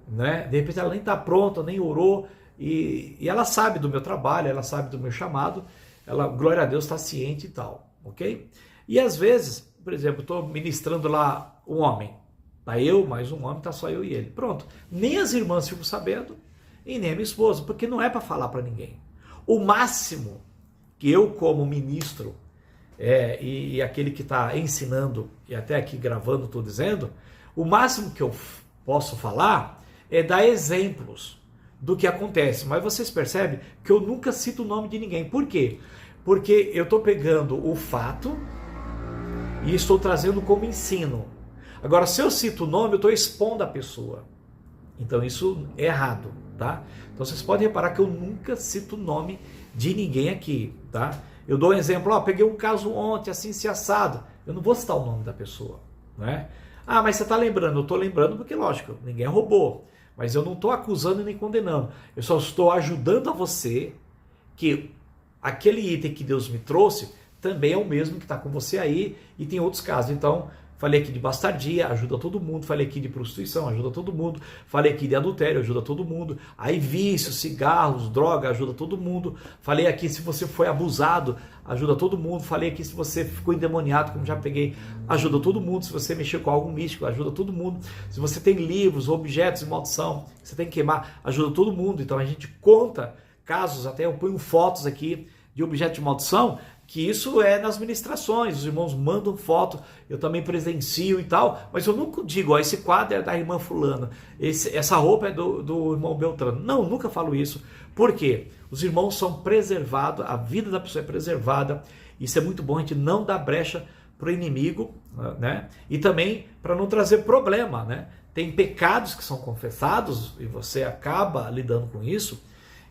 Né? De repente ela nem está pronta, nem orou, e ela sabe do meu trabalho, ela sabe do meu chamado, ela, glória a Deus, está ciente e tal, ok? E às vezes, por exemplo, estou ministrando lá um homem, tá eu, mais um homem, tá só eu e ele, pronto. Nem as irmãs ficam sabendo, e nem a minha esposa, porque não é para falar para ninguém. O máximo que eu como ministro e aquele que está ensinando e até aqui gravando estou dizendo, o máximo que eu posso falar é dar exemplos do que acontece, mas vocês percebem que eu nunca cito o nome de ninguém. Por quê? Porque eu estou pegando o fato e estou trazendo como ensino. Agora, se eu cito o nome, eu estou expondo a pessoa. Então isso é errado, tá? Então vocês podem reparar que eu nunca cito o nome de ninguém aqui, tá? Eu dou um exemplo, peguei um caso ontem, assim, se assado. Eu não vou citar o nome da pessoa, né? Mas você está lembrando? Eu estou lembrando porque, lógico, ninguém roubou. Mas eu não estou acusando nem condenando. Eu só estou ajudando a você que aquele item que Deus me trouxe também é o mesmo que está com você aí e tem outros casos. Então, falei aqui de bastardia, ajuda todo mundo. Falei aqui de prostituição, ajuda todo mundo. Falei aqui de adultério, ajuda todo mundo. Aí vícios, cigarros, droga, ajuda todo mundo. Falei aqui se você foi abusado, ajuda todo mundo. Falei aqui se você ficou endemoniado, como já peguei, ajuda todo mundo. Se você mexeu com algo místico, ajuda todo mundo. Se você tem livros, objetos de maldição, que você tem que queimar, ajuda todo mundo. Então a gente conta casos, até eu ponho fotos aqui de objetos de maldição, que isso é nas ministrações, os irmãos mandam foto, eu também presencio e tal, mas eu nunca digo, esse quadro é da irmã fulana, essa roupa é do irmão Beltrano. Não, nunca falo isso. Por quê? Os irmãos são preservados, a vida da pessoa é preservada, isso é muito bom, a gente não dá brecha para o inimigo, né? E também para não trazer problema, né? Tem pecados que são confessados e você acaba lidando com isso,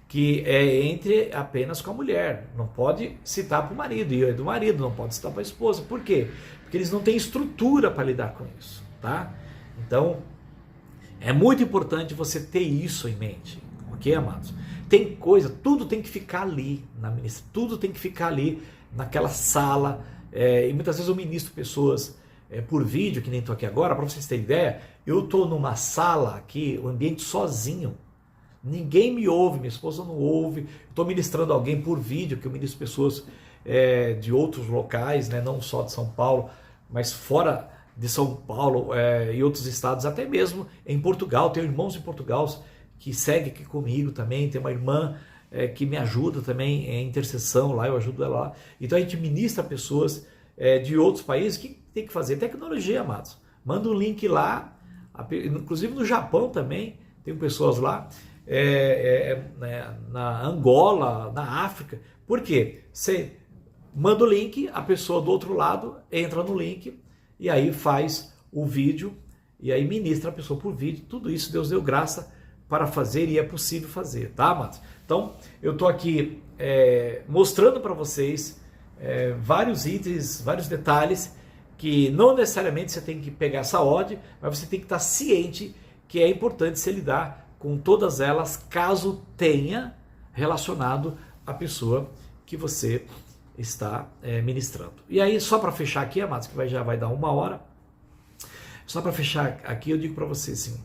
que é entre apenas com a mulher, não pode citar para o marido, e é do marido, não pode citar para a esposa. Por quê? Porque eles não têm estrutura para lidar com isso, tá? Então, é muito importante você ter isso em mente, ok, amados? Tem coisa, tudo tem que ficar ali na ministra, tudo tem que ficar ali naquela sala, e muitas vezes eu ministro pessoas por vídeo, que nem estou aqui agora, para vocês terem ideia, eu estou numa sala aqui, um ambiente sozinho, ninguém me ouve, minha esposa não ouve, estou ministrando alguém por vídeo, que eu ministro pessoas de outros locais, né, não só de São Paulo, mas fora de São Paulo e outros estados, até mesmo em Portugal. Tenho irmãos em Portugal que seguem aqui comigo também, tem uma irmã que me ajuda também em intercessão lá, eu ajudo ela lá. Então a gente ministra pessoas de outros países. O que tem que fazer? Tecnologia, amados. Manda um link lá, inclusive no Japão também, tem pessoas lá, na Angola, na África. Por quê? Você manda o link, a pessoa do outro lado entra no link e aí faz o vídeo e aí ministra a pessoa por vídeo. Tudo isso Deus deu graça para fazer e é possível fazer, tá, amados? Então, eu estou aqui mostrando para vocês vários itens, vários detalhes que não necessariamente você tem que pegar essa odd, mas você tem que estar ciente que é importante você lidar com todas elas, caso tenha relacionado a pessoa que você está ministrando. E aí, só para fechar aqui, amados, que já vai dar 1 hora, só para fechar aqui, eu digo para vocês assim,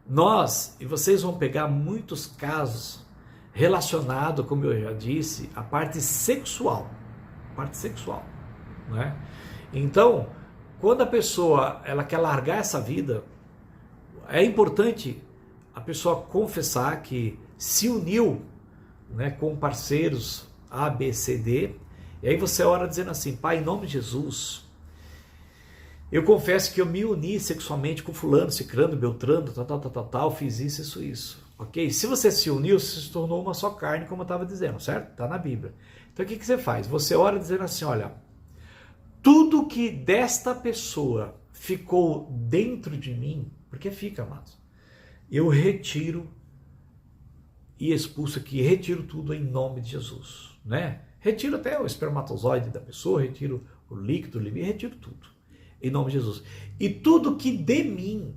nós e vocês vão pegar muitos casos relacionados, como eu já disse, à parte sexual, né? Então, quando a pessoa ela quer largar essa vida, é importante a pessoa confessar que se uniu, né, com parceiros A, B, C, D, e aí você ora dizendo assim: Pai, em nome de Jesus, eu confesso que eu me uni sexualmente com fulano, cicrano, beltrano, tal, fiz isso, ok? Se você se uniu, você se tornou uma só carne, como eu estava dizendo, certo? Está na Bíblia. Então o que você faz? Você ora dizendo assim: olha, tudo que desta pessoa ficou dentro de mim, porque fica, amados, eu retiro e expulso aqui, retiro tudo em nome de Jesus, né? Retiro até o espermatozoide da pessoa, retiro o líquido, retiro tudo, em nome de Jesus. E tudo que de mim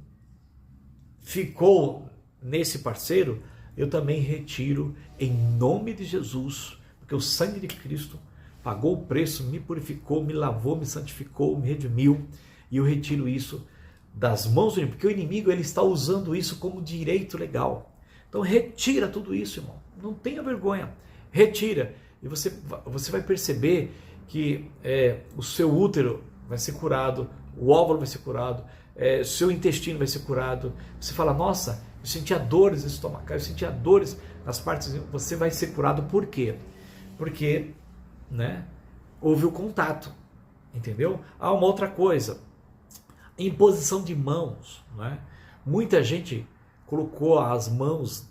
ficou nesse parceiro, eu também retiro em nome de Jesus, porque o sangue de Cristo pagou o preço, me purificou, me lavou, me santificou, me redimiu, e eu retiro isso das mãos do inimigo, porque o inimigo ele está usando isso como direito legal. Então retira tudo isso, irmão, não tenha vergonha, retira, e você vai perceber que o seu útero vai ser curado, o óvulo vai ser curado, o seu intestino vai ser curado. Você fala: nossa, eu sentia dores estomacais, eu sentia dores nas partes. Você vai ser curado. Por quê? Porque, né, houve o contato, entendeu? Há uma outra coisa, imposição de mãos, né? Muita gente colocou as mãos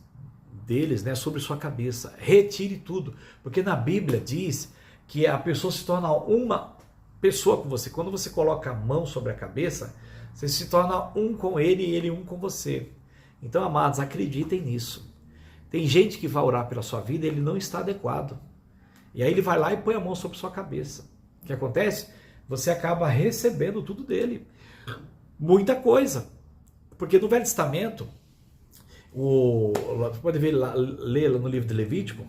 deles, né, sobre sua cabeça. Retire tudo, porque na Bíblia diz que a pessoa se torna uma pessoa com você. Quando você coloca a mão sobre a cabeça, você se torna um com ele e ele um com você. Então, amados, acreditem nisso. Tem gente que vai orar pela sua vida e ele não está adequado. E aí ele vai lá e põe a mão sobre sua cabeça. O que acontece? Você acaba recebendo tudo dele. Muita coisa. Porque no Velho Testamento, você pode ler lá no livro de Levítico,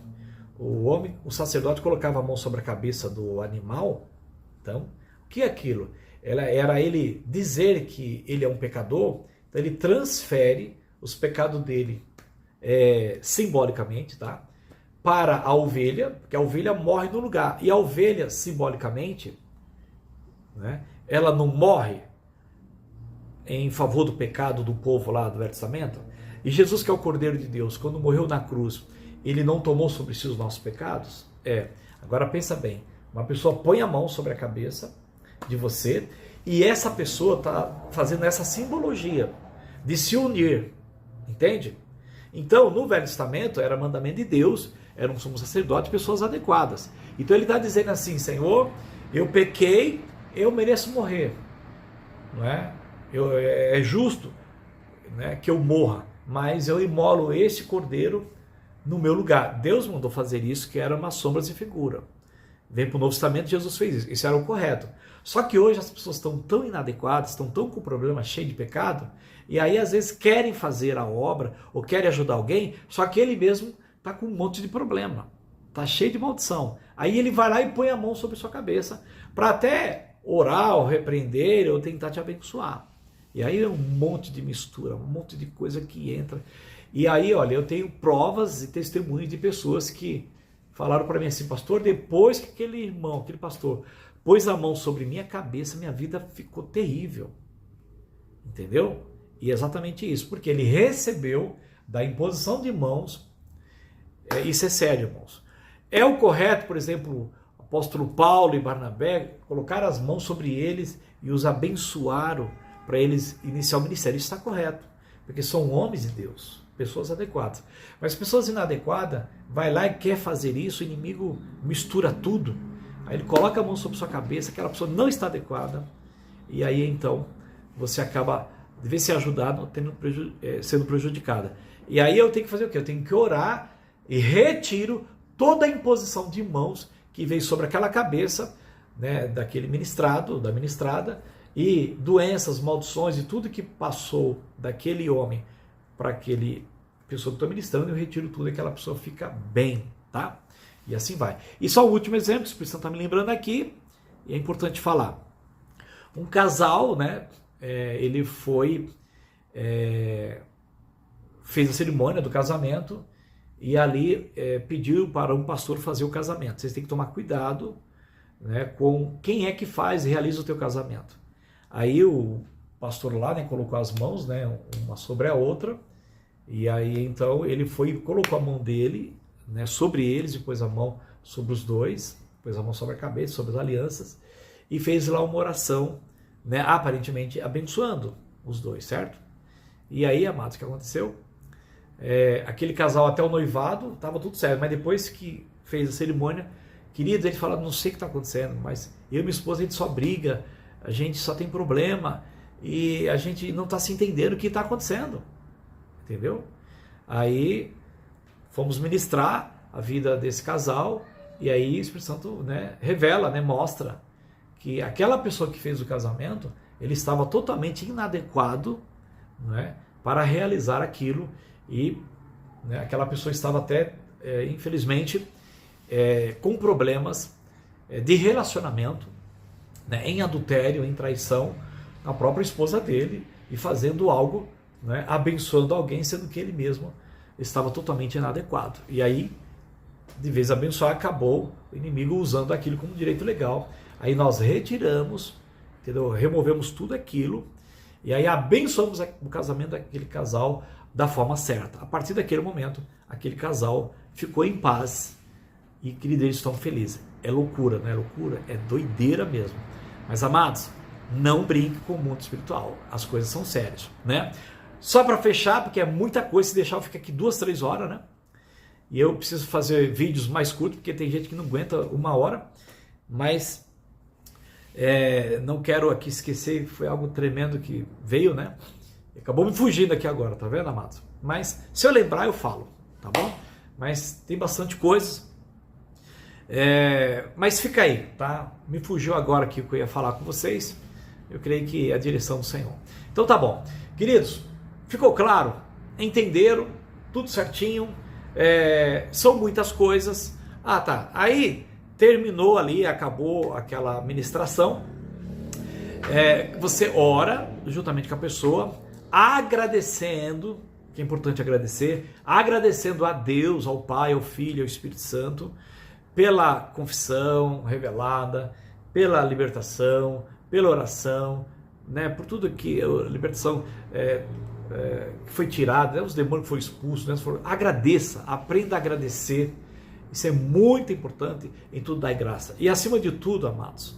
o sacerdote colocava a mão sobre a cabeça do animal. Então, o que é aquilo? Era ele dizer que ele é um pecador, então ele transfere os pecados dele simbolicamente, tá? Para a ovelha, porque a ovelha morre no lugar. E a ovelha, simbolicamente, né, ela não morre em favor do pecado do povo lá do Velho Testamento. E Jesus, que é o Cordeiro de Deus, quando morreu na cruz, ele não tomou sobre si os nossos pecados? Agora pensa bem, uma pessoa põe a mão sobre a cabeça de você e essa pessoa está fazendo essa simbologia de se unir, entende? Então, no Velho Testamento, era mandamento de Deus, era um sumo sacerdote, pessoas adequadas. Então ele está dizendo assim: Senhor, eu pequei, eu mereço morrer, não é? É justo, né, que eu morra, mas eu imolo esse cordeiro no meu lugar. Deus mandou fazer isso, que era uma sombra e figura. Vem para o Novo Testamento, Jesus fez isso. Isso era o correto. Só que hoje as pessoas estão tão inadequadas, estão tão com problema, cheio de pecado, e aí às vezes querem fazer a obra ou querem ajudar alguém, só que ele mesmo está com um monte de problema, está cheio de maldição. Aí ele vai lá e põe a mão sobre sua cabeça para até orar ou repreender ou tentar te abençoar. E aí é um monte de mistura, um monte de coisa que entra. E aí, olha, eu tenho provas e testemunhos de pessoas que falaram para mim assim, pastor, depois que aquele irmão, aquele pastor, pôs a mão sobre minha cabeça, minha vida ficou terrível. Entendeu? E é exatamente isso, porque ele recebeu da imposição de mãos. Isso é sério, irmãos. É o correto, por exemplo, o apóstolo Paulo e Barnabé colocar as mãos sobre eles e os abençoaram para eles iniciar o ministério. Isso está correto, porque são homens de Deus, pessoas adequadas. Mas pessoas inadequadas, vai lá e quer fazer isso, o inimigo mistura tudo. Aí ele coloca a mão sobre sua cabeça, aquela pessoa não está adequada, e aí então você acaba, de vez ser ajudado, sendo prejudicada. E aí eu tenho que fazer o quê? Eu tenho que orar e retiro toda a imposição de mãos que veio sobre aquela cabeça, né, daquele ministrado, da ministrada, e doenças, maldições e tudo que passou daquele homem para aquele pessoa que estou ministrando, eu retiro tudo e aquela pessoa fica bem, tá? E assim vai. E só o último exemplo, o Espírito Santo está me lembrando aqui, e é importante falar. Um casal, né, ele fez a cerimônia do casamento e ali pediu para um pastor fazer o casamento. Vocês têm que tomar cuidado, né, com quem é que faz e realiza o teu casamento. Aí o pastor lá, né, colocou as mãos, né, uma sobre a outra, e aí então ele foi e colocou a mão dele, né, sobre eles, e pôs a mão sobre os dois, pôs a mão sobre a cabeça, sobre as alianças, e fez lá uma oração, né, aparentemente abençoando os dois, certo? E aí, amados, o que aconteceu? Aquele casal até o noivado, estava tudo certo, mas depois que fez a cerimônia, queridos, ele fala, não sei o que está acontecendo, mas eu e minha esposa, a gente só briga, a gente só tem problema, e a gente não está se entendendo o que está acontecendo, entendeu? Aí fomos ministrar a vida desse casal, e aí o Espírito Santo, né, revela, né, mostra que aquela pessoa que fez o casamento, ele estava totalmente inadequado, né, para realizar aquilo, e, né, aquela pessoa estava até, infelizmente, com problemas de relacionamento, né, em adultério, em traição, com a própria esposa dele, e fazendo algo, né, abençoando alguém, sendo que ele mesmo estava totalmente inadequado. E aí, de vez em abençoar, acabou o inimigo usando aquilo como direito legal. Aí nós retiramos, entendeu? Removemos tudo aquilo, e aí abençoamos o casamento daquele casal da forma certa. A partir daquele momento, aquele casal ficou em paz, e queridos, eles estão felizes. É loucura, não é loucura? É doideira mesmo. Mas, amados, não brinque com o mundo espiritual. As coisas são sérias, né? Só para fechar, porque é muita coisa, se deixar eu fico aqui 2, 3 horas, né? E eu preciso fazer vídeos mais curtos, porque tem gente que não aguenta 1 hora. Mas não quero aqui esquecer, foi algo tremendo que veio, né? Acabou me fugindo aqui agora, tá vendo, amados? Mas se eu lembrar, eu falo, tá bom? Mas tem bastante coisas. Mas fica aí, tá? Me fugiu agora aqui o que eu ia falar com vocês. Eu creio que é a direção do Senhor. Então tá bom. Queridos, ficou claro? Entenderam? Tudo certinho? São muitas coisas. Ah, tá. Aí terminou ali, acabou aquela ministração. Você ora juntamente com a pessoa, agradecendo, que é importante agradecer, agradecendo a Deus, ao Pai, ao Filho, ao Espírito Santo, pela confissão revelada, pela libertação, pela oração, né, por tudo que a libertação foi tirada, né, os demônios foram expulsos, né, agradeça, aprenda a agradecer. Isso é muito importante, em tudo dai graça. E acima de tudo, amados,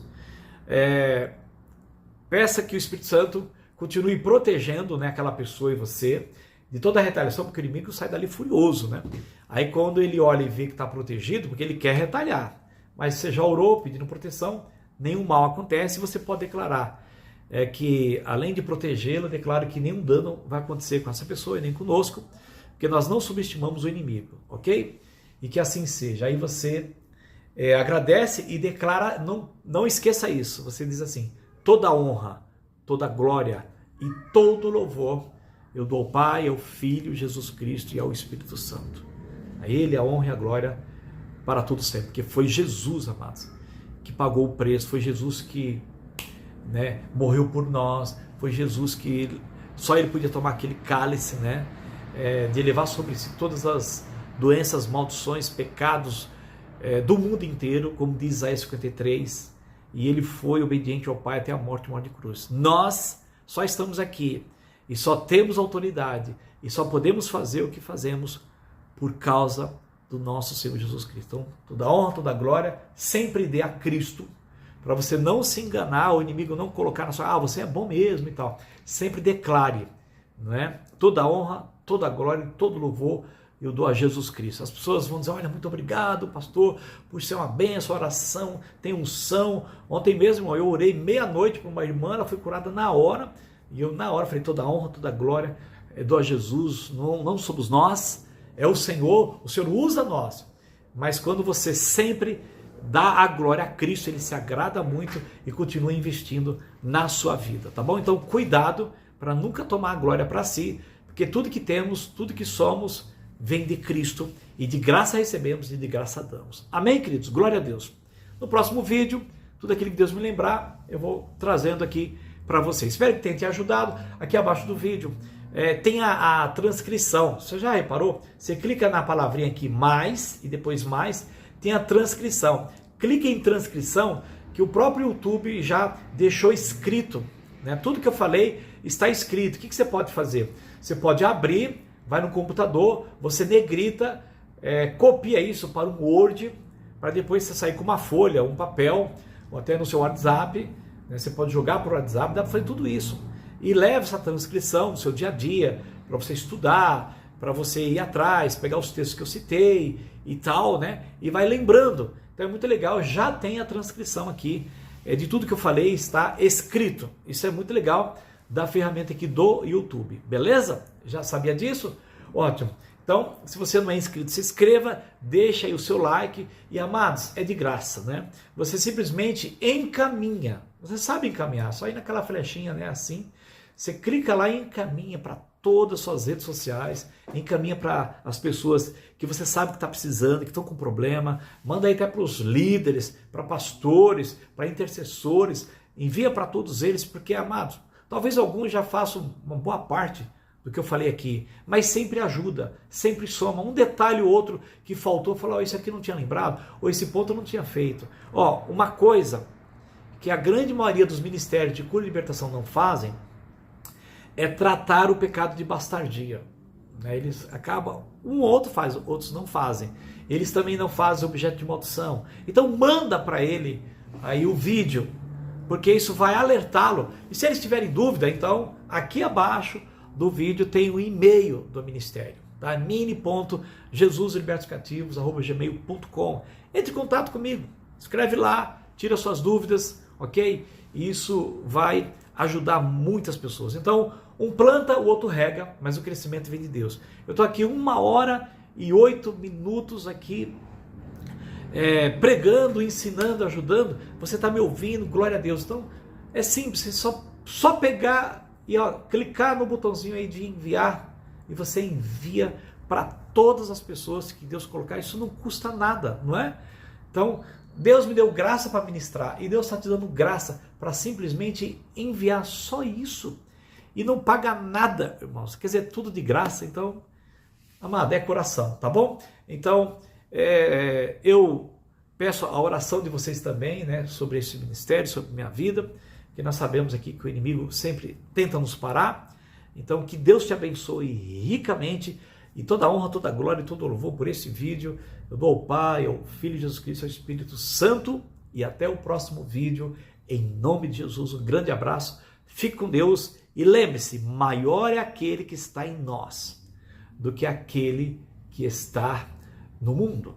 peça que o Espírito Santo continue protegendo, né, aquela pessoa e você de toda a retaliação, porque o inimigo sai dali furioso, né? Aí quando ele olha e vê que está protegido, porque ele quer retalhar, mas você já orou pedindo proteção, nenhum mal acontece, você pode declarar que além de protegê-la, declaro que nenhum dano vai acontecer com essa pessoa e nem conosco, porque nós não subestimamos o inimigo, ok? E que assim seja. Aí você agradece e declara, não esqueça isso. Você diz assim: toda honra, toda glória e todo louvor eu dou ao Pai, ao Filho, Jesus Cristo e ao Espírito Santo. A Ele a honra e a glória para todo sempre, porque foi Jesus, amados, que pagou o preço, foi Jesus que morreu por nós, foi Jesus que só Ele podia tomar aquele cálice, de levar sobre si todas as doenças, maldições, pecados do mundo inteiro, como diz Isaías 53, e Ele foi obediente ao Pai até a morte de cruz. Nós só estamos aqui e só temos autoridade e só podemos fazer o que fazemos por causa do nosso Senhor Jesus Cristo. Então, toda honra, toda glória, sempre dê a Cristo, para você não se enganar, o inimigo não colocar na sua, você é bom mesmo e tal. Sempre declare, toda honra, toda glória, todo louvor eu dou a Jesus Cristo. As pessoas vão dizer: olha, muito obrigado, pastor, por ser uma bênção, oração, tem unção. Ontem mesmo eu orei meia-noite para uma irmã, ela foi curada na hora, e eu na hora falei: toda honra, toda glória eu dou a Jesus, não somos nós, é o Senhor usa nós, mas quando você sempre dá a glória a Cristo, Ele se agrada muito e continua investindo na sua vida, tá bom? Então cuidado para nunca tomar a glória para si, porque tudo que temos, tudo que somos, vem de Cristo, e de graça recebemos e de graça damos. Amém, queridos? Glória a Deus. No próximo vídeo, tudo aquilo que Deus me lembrar, eu vou trazendo aqui para vocês. Espero que tenha te ajudado. Aqui abaixo do vídeo tem a transcrição. Você já reparou? Você clica na palavrinha aqui, mais, e depois mais, tem a transcrição. Clique em transcrição, que o próprio YouTube já deixou escrito, tudo que eu falei está escrito. O que você pode fazer? Você pode abrir, vai no computador, você negrita, copia isso para um Word, para depois você sair com uma folha, um papel, ou até no seu WhatsApp, você pode jogar para o WhatsApp, dá para fazer tudo isso. E leve essa transcrição no seu dia a dia, para você estudar, para você ir atrás, pegar os textos que eu citei e tal, e vai lembrando. Então é muito legal, já tem a transcrição aqui, de tudo que eu falei está escrito. Isso é muito legal da ferramenta aqui do YouTube, beleza? Já sabia disso? Ótimo. Então, se você não é inscrito, se inscreva, deixa aí o seu like e, amados, é de graça, Você simplesmente encaminha. Você sabe encaminhar, só ir naquela flechinha, assim. Você clica lá e encaminha para todas as suas redes sociais, encaminha para as pessoas que você sabe que está precisando, que estão com problema, manda aí até para os líderes, para pastores, para intercessores, envia para todos eles, porque, amados, talvez alguns já façam uma boa parte do que eu falei aqui, mas sempre ajuda, sempre soma. Um detalhe ou outro que faltou, falou: isso aqui não tinha lembrado, ou esse ponto eu não tinha feito. Uma coisa que a grande maioria dos ministérios de cura e libertação não fazem é tratar o pecado de bastardia. Eles acabam, um ou outro faz, outros não fazem. Eles também não fazem objeto de maldição. Então manda para ele aí o vídeo, porque isso vai alertá-lo. E se eles tiverem dúvida, então aqui abaixo do vídeo tem o e-mail do ministério, mini.jesuslibertaoscativos@gmail.com. Entre em contato comigo, escreve lá, tira suas dúvidas, ok? Isso vai ajudar muitas pessoas. Então, um planta, o outro rega, mas o crescimento vem de Deus. Eu estou aqui 1h08 aqui pregando, ensinando, ajudando. Você está me ouvindo, glória a Deus. Então, é simples, é só pegar e clicar no botãozinho aí de enviar, e você envia para todas as pessoas que Deus colocar. Isso não custa nada, não é? Então, Deus me deu graça para ministrar, e Deus está te dando graça para simplesmente enviar só isso, e não paga nada, irmãos. Quer dizer, tudo de graça. Então, amado, é coração, tá bom? Então, eu peço a oração de vocês também, sobre esse ministério, sobre minha vida, que nós sabemos aqui que o inimigo sempre tenta nos parar. Então, que Deus te abençoe ricamente, e toda a honra, toda a glória e todo o louvor por esse vídeo eu dou ao Pai, ao Filho de Jesus Cristo, ao Espírito Santo, e até o próximo vídeo, em nome de Jesus. Um grande abraço, fique com Deus, e lembre-se, maior é aquele que está em nós do que aquele que está no mundo.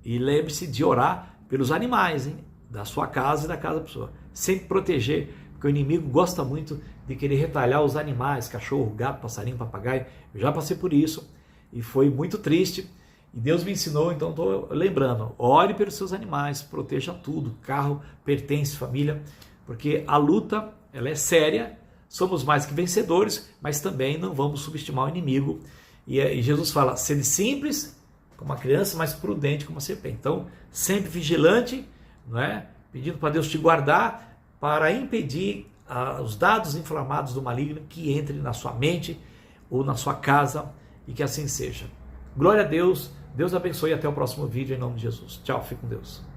E lembre-se de orar pelos animais, da sua casa e da casa da pessoa. Sempre proteger, porque o inimigo gosta muito de querer retalhar os animais, cachorro, gato, passarinho, papagaio. Eu já passei por isso e foi muito triste. E Deus me ensinou, então estou lembrando, ore pelos seus animais, proteja tudo, carro, pertence, família, porque a luta ela é séria, somos mais que vencedores, mas também não vamos subestimar o inimigo. E Jesus fala, sede simples como uma criança, mas prudente como uma serpente. Então, sempre vigilante, não é? Pedindo para Deus te guardar, para impedir os dados inflamados do maligno que entre na sua mente ou na sua casa, e que assim seja. Glória a Deus, Deus abençoe e até o próximo vídeo em nome de Jesus. Tchau, fique com Deus.